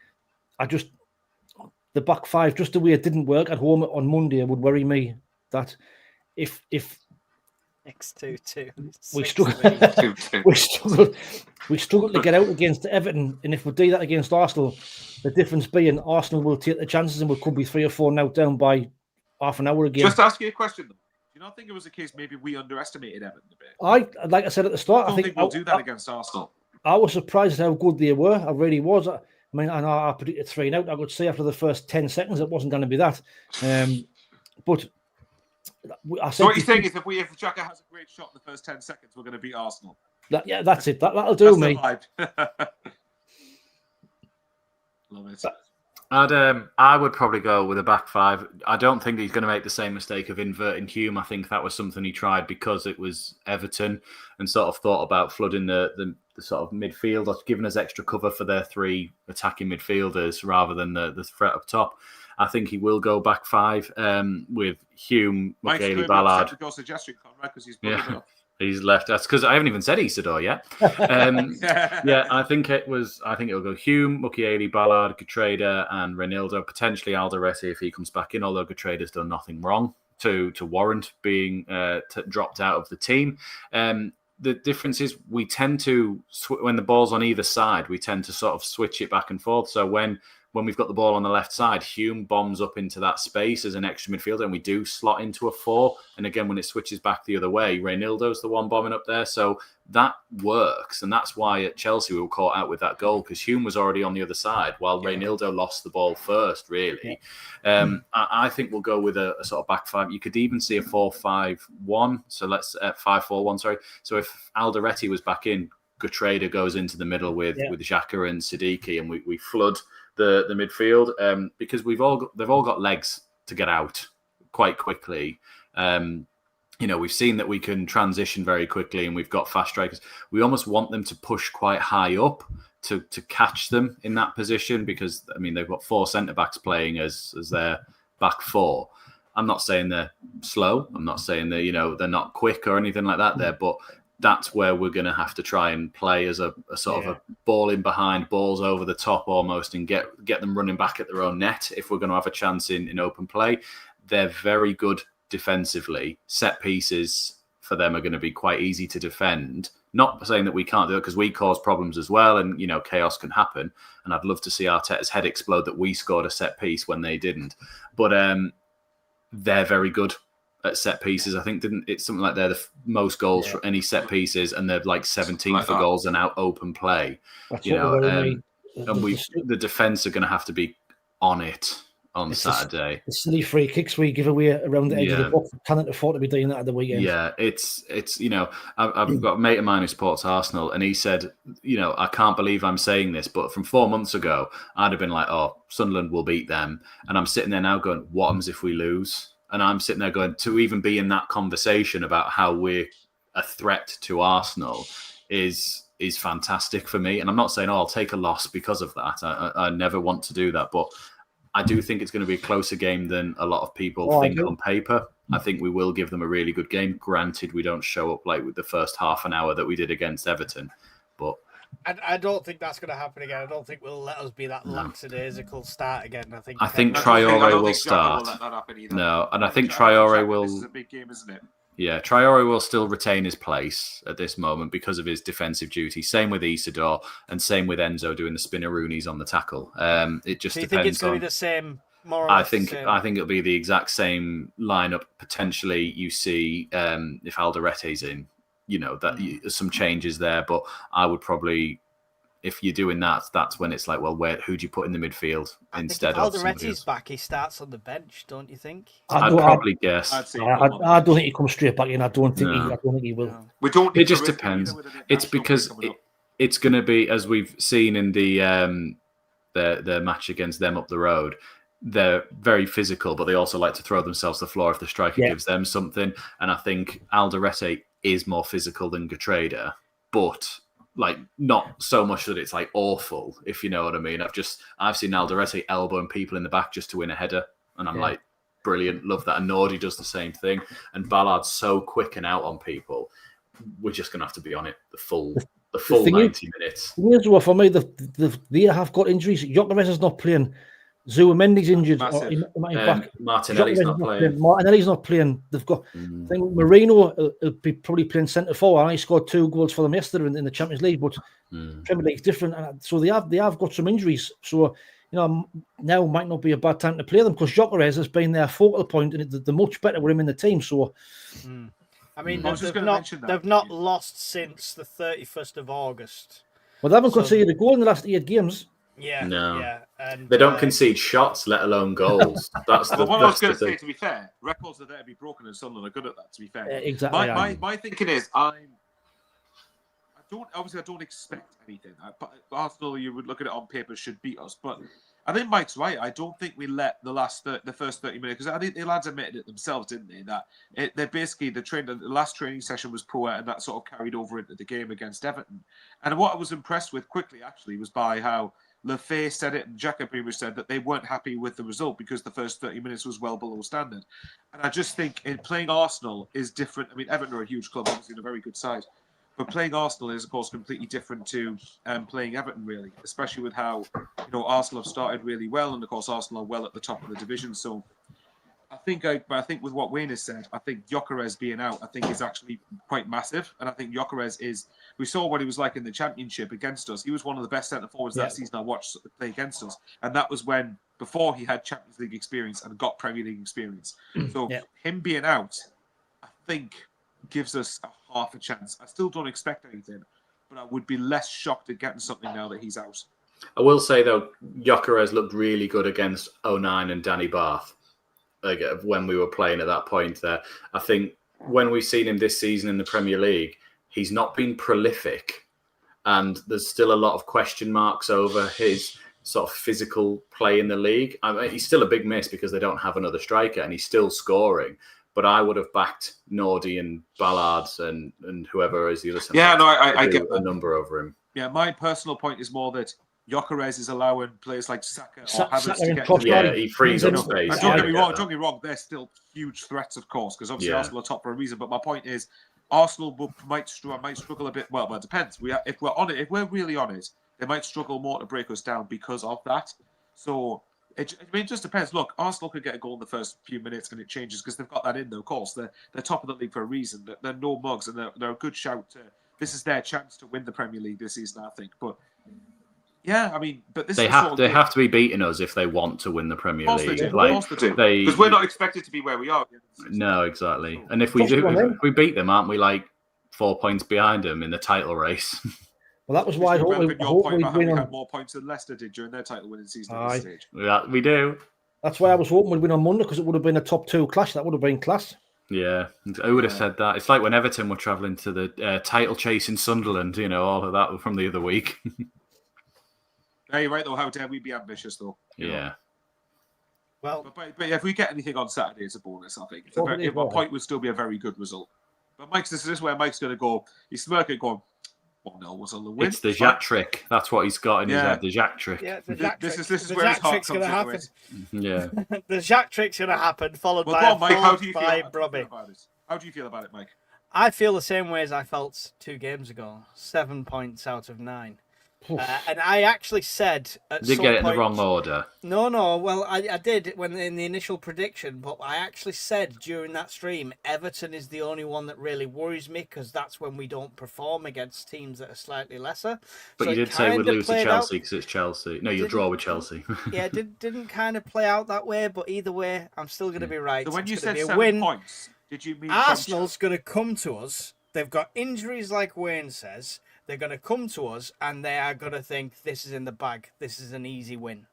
the back 5, just the way it didn't work at home on Monday, would worry me. That if X2-2. We struggled to get out against Everton, and if we do that against Arsenal, the difference being Arsenal will take the chances and we could be 3 or 4 now down by half an hour again. Just to ask you a question, though. Do you not think it was a case maybe we underestimated Everton a bit? Like I said at the start, I think we'll do that against Arsenal. I was surprised at how good they were. I really was. I mean, I predicted 3-0. I could say after the first 10 seconds it wasn't going to be that. But I said, so what you're saying is if Xhaka has a great shot in the first 10 seconds, we're going to beat Arsenal. That's it. That'll do me. Love it. I would probably go with a back 5. I don't think he's going to make the same mistake of inverting Hume. I think that was something he tried because it was Everton and sort of thought about flooding the sort of midfield or giving us extra cover for their 3 attacking midfielders rather than the threat up top. I think he will go back 5 with Hume, Michaeli Ballard. Suggestion, Conrad, because he's He's left. That's because I haven't even said Isidor yet. Yeah, I think it'll go Hume, Mukiele, Ballard, Geertruida, and Reinildo. Potentially Alderete if he comes back in. Although Geertruida's done nothing wrong to warrant being dropped out of the team. The difference is we tend to when the ball's on either side, we tend to sort of switch it back and forth. So when we've got the ball on the left side, Hume bombs up into that space as an extra midfielder, and we do slot into a 4. And again, when it switches back the other way, Reinildo's the one bombing up there. So that works. And that's why at Chelsea we were caught out with that goal, because Hume was already on the other side while Reinildo lost the ball first, really. I think we'll go with a sort of back 5. You could even see a 4-5-1. So let's 5-4-1, sorry. So if Alderete was back in, Geertruida goes into the middle with Xhaka and Siddiqui, and we flood the midfield because they've all got legs to get out quite quickly. We've seen that we can transition very quickly, and we've got fast strikers. We almost want them to push quite high up to catch them in that position because they've got 4 centre backs playing as their back 4. I'm not saying they're slow. I'm not saying that they're not quick or anything like that there, but that's where we're going to have to try and play as a sort of a ball in behind, balls over the top almost, and get them running back at their own net if we're going to have a chance in open play. They're very good defensively. Set pieces for them are going to be quite easy to defend. Not saying that we can't do it because we cause problems as well, and chaos can happen. And I'd love to see Arteta's head explode that we scored a set piece when they didn't. But they're very good at set pieces. I think it's something like they're the most goals for any set pieces, and they're like 17th for goals and out open play. That's you know, and the the defense are going to have to be on it on Saturday. The silly free kicks we give away around the edge of the box, cannot afford to be doing that at the weekend. Yeah, it's I've got a mate of mine who supports Arsenal, and he said, I can't believe I'm saying this, but from 4 months ago, I'd have been like, oh, Sunderland will beat them. And I'm sitting there now going, what happens if we lose? And I'm sitting there going, to even be in that conversation about how we're a threat to Arsenal is fantastic for me. And I'm not saying, I'll take a loss because of that. I never want to do that, but I do think it's going to be a closer game than a lot of people think on paper. I think we will give them a really good game. Granted, we don't show up like with the first half an hour that we did against Everton, but I don't think that's going to happen again. I don't think we'll let us be that lackadaisical start again. I think Traore will start. No, and I think Traore will. This is a big game, isn't it? Yeah, Traore will still retain his place at this moment because of his defensive duty. Same with Isidor and same with Enzo doing the spinneroonies on the tackle. It just depends. Do you think it's going to be the same? I think it'll be the exact same lineup. Potentially, you see if Alderete's in, some changes there. But I would probably, if you're doing that, that's when it's like, well, who do you put in the midfield instead of Alderete's back? He starts on the bench, don't you think? I'd probably guess. I don't think he comes straight back in. I don't think he will. We don't. It just depends. It's because it's going to be, as we've seen in the match against them up the road. They're very physical, but they also like to throw themselves to the floor if the striker gives them something. And I think Alderete is more physical than Getrada, but like not so much that it's like awful, if you know what I mean. I've seen Alderete elbowing people in the back just to win a header, and I'm like, brilliant, love that. And Nordy does the same thing, and Ballard's so quick and out on people. We're just gonna have to be on it the full 90 minutes. For me, they have got injuries. Gyökeres is not playing. Zuamendi's injured. Martinelli's not playing. Martinelli's not playing. They've got. I think Marino will be probably playing centre forward. And he scored 2 goals for them yesterday in the Champions League, but Premier League's different, and so they have got some injuries. So now might not be a bad time to play them because Gyökeres has been their focal point, and they're much better with him in the team. So, I mean, they've not lost since the 31st of August. Well, they haven't conceded a goal in the last 8 games. Yeah, no. Yeah, and they don't concede shots, let alone goals. That's the. What I was going to say, to be fair, records are there to be broken, and Sunderland are good at that. To be fair, exactly. My thinking is, I don't expect anything. Arsenal, you would look at it on paper, should beat us, but I think Mike's right. I don't think we let the first 30 minutes, because I think the lads admitted it themselves, didn't they? That they're basically the last training session was poor, and that sort of carried over into the game against Everton. And what I was impressed with quickly, actually, was by how Lefay said it and Jacob pretty much said that they weren't happy with the result because the first 30 minutes was well below standard. And I just think playing Arsenal is different. I mean, Everton are a huge club, obviously, in a very good side. But playing Arsenal is, of course, completely different to playing Everton, really, especially with how Arsenal have started really well, and of course Arsenal are well at the top of the division. So I think with what Wayne has said, I think Gyökeres being out, I think is actually quite massive, and I think Gyökeres is. We saw what he was like in the Championship against us. He was one of the best centre forwards that season I watched play against us, and that was before he had Champions League experience and got Premier League experience. So him being out, I think, gives us half a chance. I still don't expect anything, but I would be less shocked at getting something now that he's out. I will say though, Gyökeres looked really good against 09 and Danny Barth. When we were playing at that point there, I think when we've seen him this season in the Premier League, he's not been prolific, and there's still a lot of question marks over his sort of physical play in the league. I mean, he's still a big miss because they don't have another striker, and he's still scoring. But I would have backed Nordy and Ballard and whoever is the other centre. Yeah, no, I get a number over him. Yeah, my personal point is more that Gyökeres is allowing players like Saka or Havertz to get. Yeah, he frees up space. Don't get me wrong. They're still huge threats, of course, because obviously Arsenal are top for a reason. But my point is, Arsenal might struggle a bit. Well, it depends. If we're really on it, they might struggle more to break us down because of that. So it just depends. Look, Arsenal could get a goal in the first few minutes, and it changes because they've got that in. Though, of course, they're top of the league for a reason. They're no mugs, and they're a good shout. This is their chance to win the Premier League this season, I think. But Yeah, I mean, but this They is the sort have of they game- have to be beating us if they want to win the Of Premier course they League. do. Of Like course they do. they, Because we're not expected to be where we are. no, exactly. And if we Trust do, on them. if we beat them, aren't we like 4 points behind them in the title race? Well, that was why I Especially hope, relevant I your hope point we'd about how win we on. had more points than Leicester did during their title winning season at Aye. this stage. Yeah, we do. That's why I was hoping we'd win on Monday, because it would have been a top 2 clash. That would have been class. Yeah, who would have said that? It's like when Everton were travelling to the title chase in Sunderland. You know, all of that from the other week. Hey, right though, how dare we be ambitious though? You know? Yeah. Well, But if we get anything on Saturday, it's a bonus, I think. Well, it is, If a point would still be a very good result. But this is where Mike's going to go. He's smirking, going, 1-0 was on the win. It's the fine. Jack trick. That's what he's got in his Yeah. head. The Jack trick. yeah, the This- Jack this trick. is The where his Jack heart trick's comes going to into happen. it. Yeah. The Jack trick's going to happen, followed Well, by go a on, Mike. How do you feel? by How do you Brobby. feel about it? How do you feel about it, Mike? I feel the same way as I felt 2 games ago. 7 points out of 9. And I actually said at Did some get it in the point- wrong order. No. Well, I did when in the initial prediction, but I actually said during that stream, Everton is the only one that really worries me because that's when we don't perform against teams that are slightly lesser. But So you it did say we'd kinda lose to played Chelsea out- because it's Chelsea. No, you'll Didn't- draw with Chelsea. Yeah, didn't kind of play out that way, but either way, I'm still going to be right. So when It's you gonna said be a 7 win. points, did you mean Arsenal's going to come to us. They've got injuries, like Wayne says. They're going to come to us, and they are going to think this is in the bag. This is an easy win.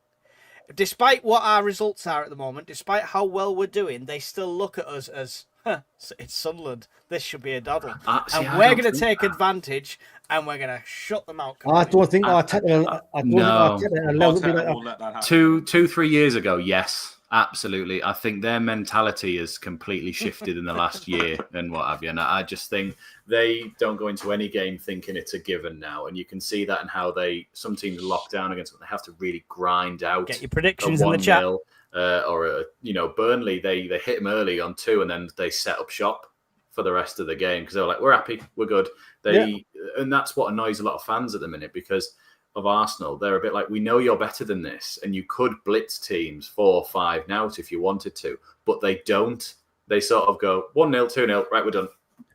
Despite what our results are at the moment, despite how well we're doing, they still look at us as, it's Sunderland. This should be a doddle. See, And I we're don't going to think take that. advantage, and we're going to shut them out. I don't think No. Arteta allowed it to be Arteta like that. won't let that happen. 2-3 years ago, yes, absolutely. I think their mentality has completely shifted in the last year and what have you. And I just think they don't go into any game thinking it's a given now. And you can see that in how some teams lock down against them. They have to really grind out. Get your a predictions in the chat. 1-0, Burnley, they hit them early on 2 and then they set up shop for the rest of the game because they were like, we're happy, we're good. And that's what annoys a lot of fans at the minute because of Arsenal. They're a bit like, we know you're better than this and you could blitz teams 4-5 now if you wanted to, but they don't. They sort of go 1-0, 2-0, right, we're done.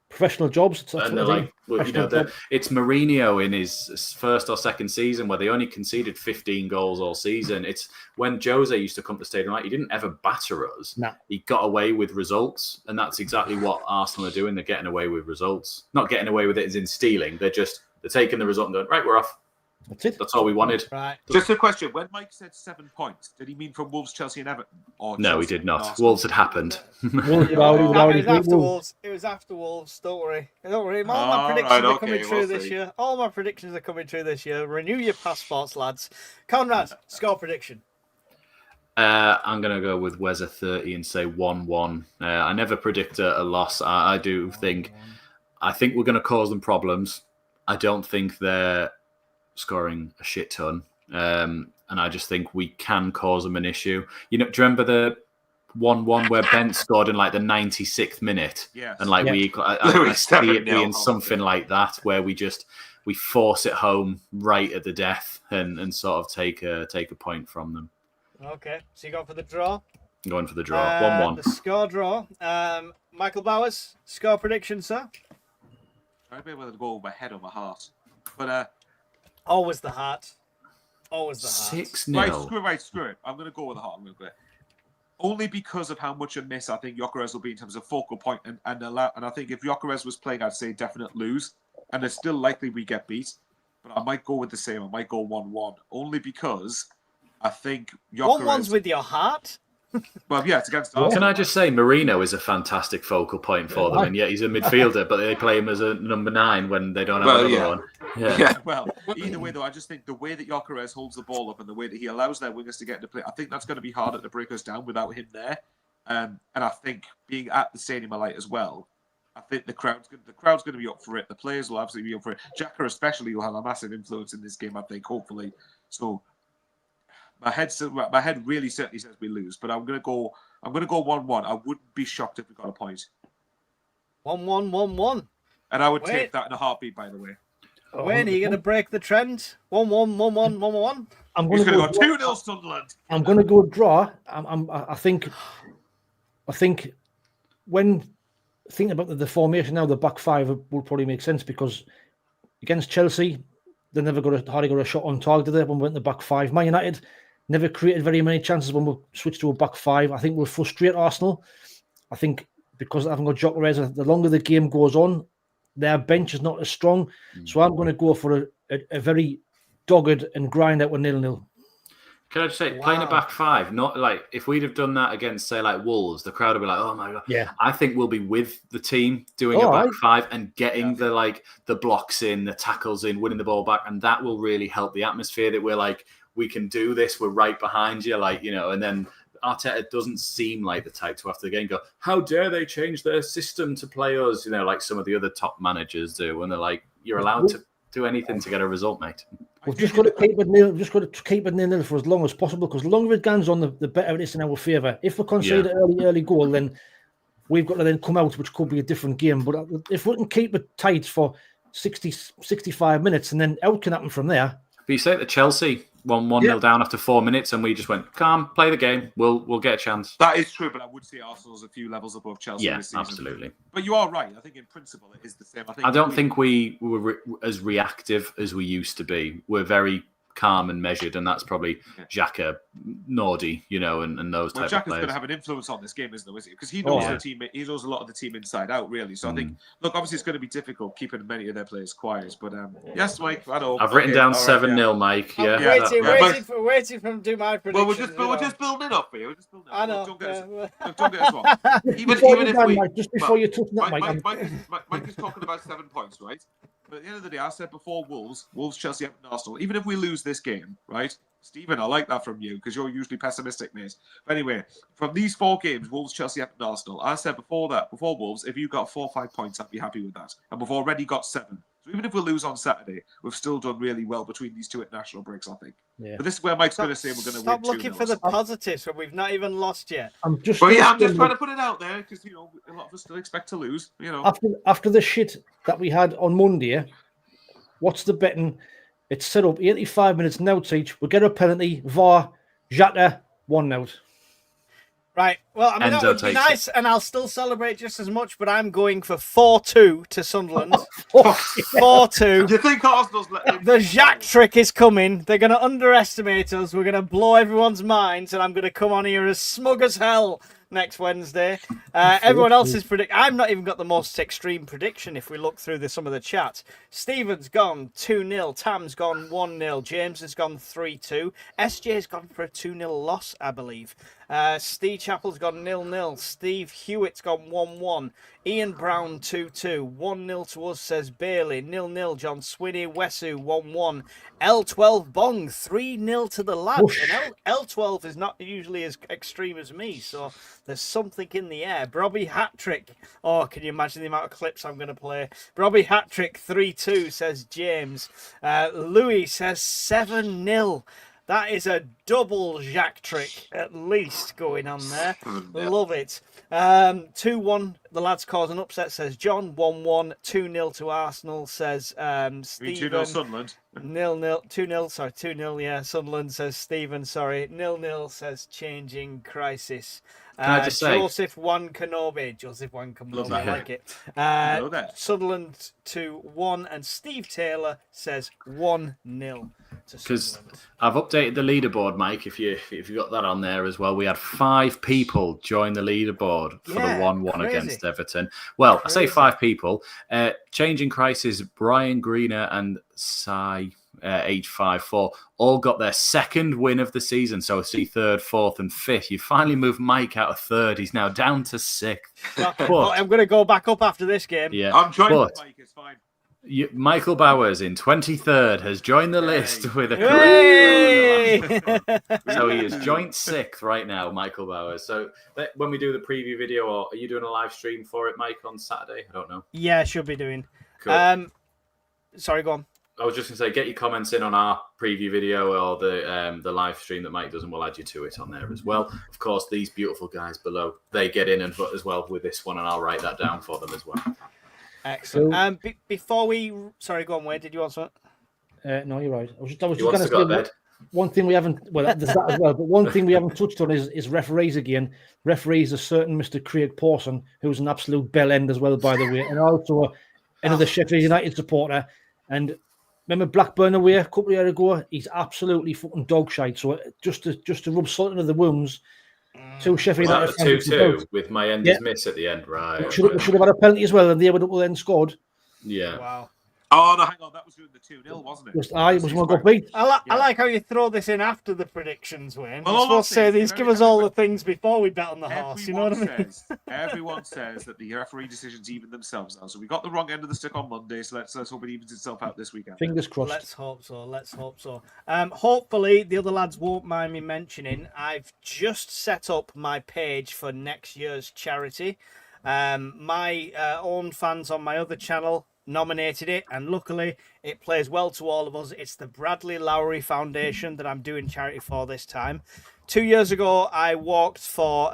Professional jobs. That's And what they're I do. like, well, Professional job. it's Mourinho in his first or second season where they only conceded 15 goals all season. It's when Jose used to come to the stadium, like, he didn't ever batter us. No. He got away with results, and that's exactly what Arsenal are doing. They're getting away with results. Not getting away with it as in stealing. They're taking the result and going, right, we're off. That's it. That's all we wanted. Right. Just a question. When Mike said 7 points, did he mean from Wolves, Chelsea and Everton? Or No, he Chelsea did and not. Arsenal? Wolves had happened. Wolves It would already was beat after Wolves. Wolves. It was after Wolves. Don't worry. All my All predictions right, are okay, coming true we'll this see. year. All my predictions are coming true this year. Renew your passports, lads. Conrad, score prediction. I'm going to go with Weza 30 and say 1-1. I never predict a loss. I do think we're going to cause them problems. I don't think they're scoring a shit ton. And I just think we can cause them an issue. Do you remember the 1-1 where Ben scored in like the 96th minute? Yes. And like Yeah. I see it 7-0. being something like that where we force it home right at the death and sort of take a point from them. Okay, so you go for the draw. I'm going for the draw. 1-1. The score draw. Michael Bowers, score prediction, sir. I'd be able to go with my head or my heart. But Always the heart. Always the heart. 6-0. screw it. I'm going to go with the heart. I'm going to go. Only because of how much a miss I think Gyökeres will be in terms of focal point and I think if Gyökeres was playing, I'd say definite lose. And it's still likely we get beat. But I might go with the same. I might go 1-1. Only because I think Gyökeres... 1-1's with your heart. Well, yeah, it's against Arsenal. Can I just say, Marino is a fantastic focal point for them, and yet he's a midfielder, but they play him as a number 9 when they don't have another one. Yeah, well, either way, though, I just think the way that Gyökeres holds the ball up and the way that he allows their wingers to get into play, I think that's going to be harder to break us down without him there. And I think being at the Stadium of Light as well, I think the crowd's going to be up for it. The players will absolutely be up for it. Xhaka especially will have a massive influence in this game, I think, hopefully. So my head really certainly says we lose, but I'm going to go 1-1. I wouldn't be shocked if we got a point. 1-1, 1-1. And I would Wait. take that in a heartbeat, by the way. Wayne, are you going to break the trend? 1-1, 1-1, 1-1. I'm He's going going to to go go 2-0 Sunderland. I'm going to go draw. I think when thinking about the formation now, the back 5 will probably make sense because against Chelsea, they never hardly got a shot on target, did they, when we went to back five? Man United never created very many chances when we switched to a back five. I think we'll frustrate Arsenal. I think because I haven't got Gyökeres, the longer the game goes on, their bench is not as strong. So I'm going to go for a very dogged and grind out with 0-0. Can I just say, playing a back five, not like if we'd have done that against, say, like Wolves, the crowd would be like, "Oh my god!" Yeah, I think we'll be with the team doing a back five and getting the blocks in, the tackles in, winning the ball back, and that will really help the atmosphere. That we're like, we can do this. We're right behind you, and then Arteta doesn't seem like the type to after the game go, "How dare they change their system to play us?" Like some of the other top managers do, when they're like, "You're allowed to do anything to get a result, mate." We've just got to keep it nil. We've just got to keep it 0-0 for as long as possible, because the longer it goes on, the better it is in our favour. If we concede an early goal, then we've got to then come out, which could be a different game. But if we can keep it tight for 60, 65 minutes, and then out can happen from there. But you say that Chelsea 1-0 down after 4 minutes, and we just went, calm, play the game. We'll get a chance. That is true, but I would say Arsenal's a few levels above Chelsea this season. Absolutely. But you are right. I think in principle it is the same. I don't think we were as reactive as we used to be. We're very calm and measured, and that's probably Xhaka, Nordy, and those type of players. Xhaka's going to have an influence on this game, isn't he? Because he knows the team. He knows a lot of the team inside out, really. So I think, look, obviously it's going to be difficult keeping many of their players quiet. But yes, Mike, I know. I've written down 7-0, Mike. I'm waiting for him to do my prediction. Well, we're just building it up for you. We're just building it up. I know. Don't get us wrong. Even if we, just before you touch that, Mike is talking about 7 points, right? But at the end of the day, I said before Wolves, Chelsea, Everton, Arsenal. Even if we lose this game, right? Stephen, I like that from you because you're usually pessimistic, mate. But anyway, from these 4 games, Wolves, Chelsea, Everton, Arsenal, I said before Wolves, if you got 4 or 5 points, I'd be happy with that. And we've already got 7. So even if we lose on Saturday, we've still done really well between these 2 international breaks, I think. Yeah. But this is where Mike's going to say we're going to win. Stop looking for the positives when we've not even lost yet. I'm just trying to put it out there because a lot of us still expect to lose. After the shit that we had on Monday, what's the betting? It's set up 85 minutes now each. We get a penalty. VAR, Xhaka, 1-0. Right. Well, I mean, that would be nice, and I'll still celebrate just as much, but I'm going for 4-2 to Sunderland. 4-2. Do you think Arsenal's the Xhaka trick is coming. They're going to underestimate us. We're going to blow everyone's minds, and I'm going to come on here as smug as hell next Wednesday. Everyone else is I'm not even got the most extreme prediction if we look through some of the chat. Stephen's gone 2-0. Tam's gone 1-0. James has gone 3-2. SJ's gone for a 2-0 loss, I believe. Steve Chappell's gone 0-0. Steve Hewitt's gone 1-1. Ian Brown 2-2. 1-0 to us, says Bailey. 0-0. John Swinney. Wesu 1-1. L12 Bong 3-0 to the lads. And L12 is not usually as extreme as me, so there's something in the air. Robbie Hattrick. Oh, can you imagine the amount of clips I'm going to play? Robbie Hattrick 3-2, says James. Louis says 7-0. That is a double Xhaka trick, at least, going on there. Love it. 2-1, the lads cause an upset, says John. 1-1, 2-0 to Arsenal, says Stephen. 2-0 Sunderland. 0-0, 2-0, sorry, 2-0, yeah, Sunderland, says Stephen, sorry. 0-0, says Changing Crisis. Can I just say? Joseph Wankanobe, I like it. Sunderland 2-1, and Steve Taylor says 1-0. Because I've updated the leaderboard, Mike. If you got that on there as well, we had 5 people join the leaderboard for the 1-1 against Everton. Well, crazy. I say 5 people. Changing Crisis, Brian Greener and Sai 854 all got their 2nd win of the season. So see 3rd, 4th, and 5th. You finally moved Mike out of 3rd. He's now down to 6th. Well, I'm going to go back up after this game. Yeah, I'm trying to Mike. It's fine. Michael Bowers in 23rd has joined the list with a correct. So he is joint 6th right now, Michael Bowers. So when we do the preview video, or are you doing a live stream for it, Mike, on Saturday? I don't know. Yeah, I should be doing. Cool. Sorry, go on. I was just going to say, get your comments in on our preview video or the live stream that Mike does, and we'll add you to it on there as well. Of course, these beautiful guys below, they get in and as well with this one, and I'll write that down for them as well. Excellent. Before we... Sorry, go on, Wayne. Did you want something? No, you're right. I was just going to say one thing we haven't... Well, there's that as well. But one thing we haven't touched on is referees again. Referees a certain Mr. Craig Pawson, who's an absolute bell end as well, by the way, and also another Sheffield United supporter. And remember Blackburn away a couple of years ago? He's absolutely fucking dog shite. So just to rub salt into the wounds, two Sheffield Was that United the 2-2 with my enders miss at the end? Right. We should have had a penalty as well, and they would have then scored. Yeah. Wow. Oh, no, hang on. That was during the 2-0, wasn't it? Just I was one got beat. I like how you throw this in after the predictions, Wayne. Well, You're supposed to say obviously, these, give us all the things before we bet on the horse. You know what I mean? Everyone says that the referee decisions even themselves now. So we got the wrong end of the stick on Monday. So let's hope it evens itself out this weekend. Fingers crossed. Let's hope so. Let's hope so. Hopefully, the other lads won't mind me mentioning, I've just set up my page for next year's charity. My own fans on my other channel nominated it, and luckily it plays well to all of us. It's the Bradley Lowry Foundation that I'm doing charity for this time. 2 years ago, I walked for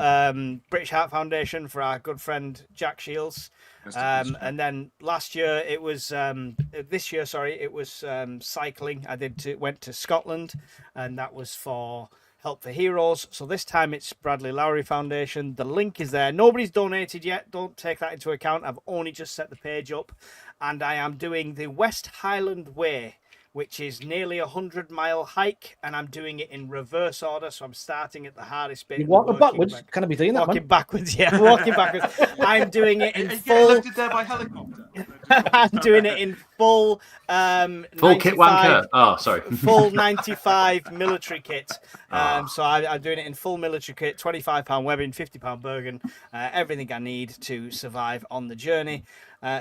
British Heart Foundation for our good friend Jack Shields. And then last year it was this year, sorry, it was cycling. I went to Scotland, and that was for Help for Heroes. So this time it's Bradley Lowry Foundation. The link is there. Nobody's donated yet. Don't take that into account. I've only just set the page up, and I am doing the West Highland Way, which is nearly 100-mile hike, and I'm doing it in reverse order. So I'm starting at the hardest bit. You're walking backwards? Can I be doing that, Walking man? backwards, yeah. Walking backwards. I'm doing it in And full. get lifted there by helicopter. I'm doing it in full. Full kit wanker. Oh, sorry. Full 95 military kit. So I'm doing it in full military kit, £25 webbing, £50 Bergen, everything I need to survive on the journey.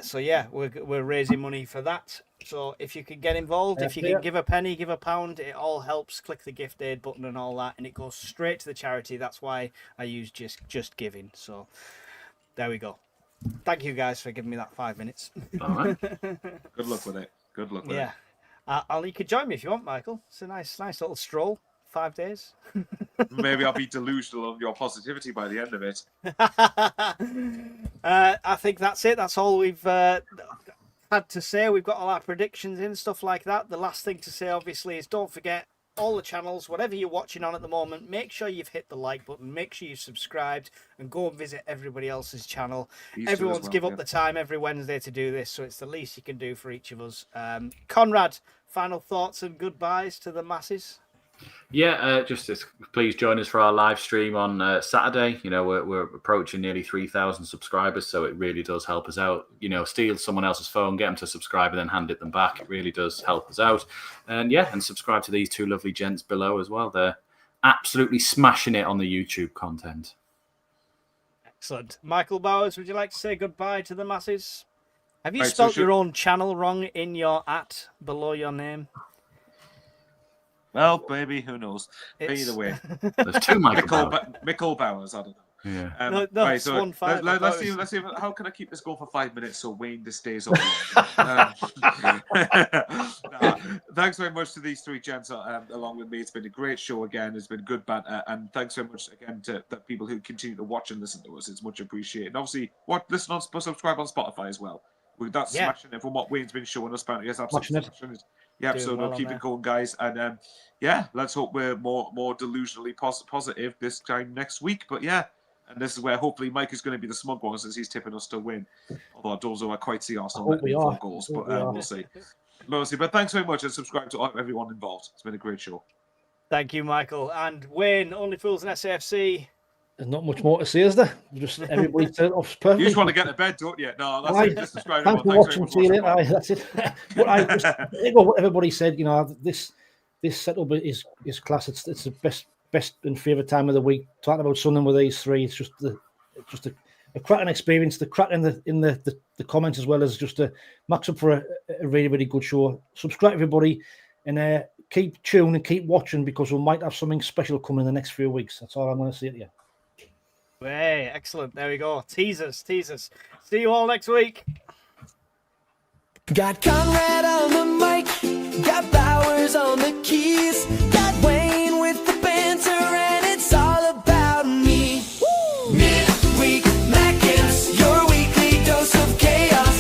So yeah, we're raising money for that. So if you can get involved, if you can give a penny, give a pound, it all helps. Click the gift aid button and all that, and it goes straight to the charity. That's why I use just giving. So there we go. Thank you guys for giving me that 5 minutes. All right. Good luck with it. Good luck with it. Yeah. You could join me if you want, Michael. It's a nice little stroll. 5 days. Maybe I'll be delusional on your positivity by the end of it. I think that's it. That's all we've had to say. We've got all our predictions in, stuff like that. The last thing to say, obviously, is don't forget all the channels, whatever you're watching on at the moment, make sure you've hit the like button, make sure you've subscribed, and go and visit everybody else's channel. Everyone's give up the time every Wednesday to do this, so it's the least you can do for each of us. Conrad, final thoughts and goodbyes to the masses? Yeah, please join us for our live stream on Saturday. You know, we're approaching nearly 3,000 subscribers, so it really does help us out. You know, steal someone else's phone, get them to subscribe, and then hand it them back. It really does help us out. And yeah, and subscribe to these two lovely gents below as well. They're absolutely smashing it on the YouTube content. Excellent. Michael Bowers, would you like to say goodbye to the masses? Have you spelt your own channel wrong in your @, below your name? Well, maybe, who knows? Either way. There's two Michael Bowers, I don't know. Yeah. No, right, it's so 1-5. let's see. How can I keep this going for 5 minutes so Wayne this stays up? Thanks very much to these three gents along with me. It's been a great show again. It's been good banter, and thanks very much again to the people who continue to watch and listen to us. It's much appreciated. And obviously, subscribe on Spotify as well. That's smashing it from what Wayne's been showing us. Apparently, yes, absolutely smashing it. Yeah, so well keep it going, guys, and let's hope we're more delusionally positive this time next week. But yeah, and this is where hopefully Mike is going to be the smug one since he's tipping us to win. Although I don't know, I quite see Arsenal winning 4 goals, but we'll see. But thanks very much, and subscribe to everyone involved. It's been a great show. Thank you, Michael. And Wayne, Only Fools and SAFC. There's not much more to say, is there? Just everybody turned off perfect. You just want to get to bed, don't you? No, that's it. Just subscribe. Thanks for watching. See you later. That's it. But I think what everybody said, you know, this setup is class. It's the best and favourite time of the week. Talking about Sunderland with these three, it's just a cracking experience. The crack in the comments as well as just a max up for a really, really good show. Subscribe, everybody, and keep tuned and keep watching because we might have something special coming in the next few weeks. That's all I'm going to say to you. Hey, excellent. There we go. Teasers. See you all next week. Got Conrad on the mic, got Bowers on the keys, got Wayne with the banter, and it's all about me. Midweek Mackems, your weekly dose of chaos.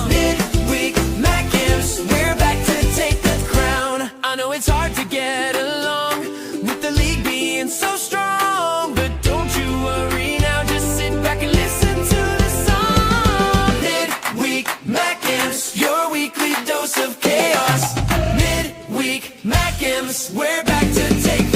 Midweek Mackems, we're back to take the crown. I know it's hard to get along with the league being so strong, but don't you worry now, just sit back and listen to the song. Midweek Mackems, your weekly dose of chaos. Midweek Mackems, we're back to take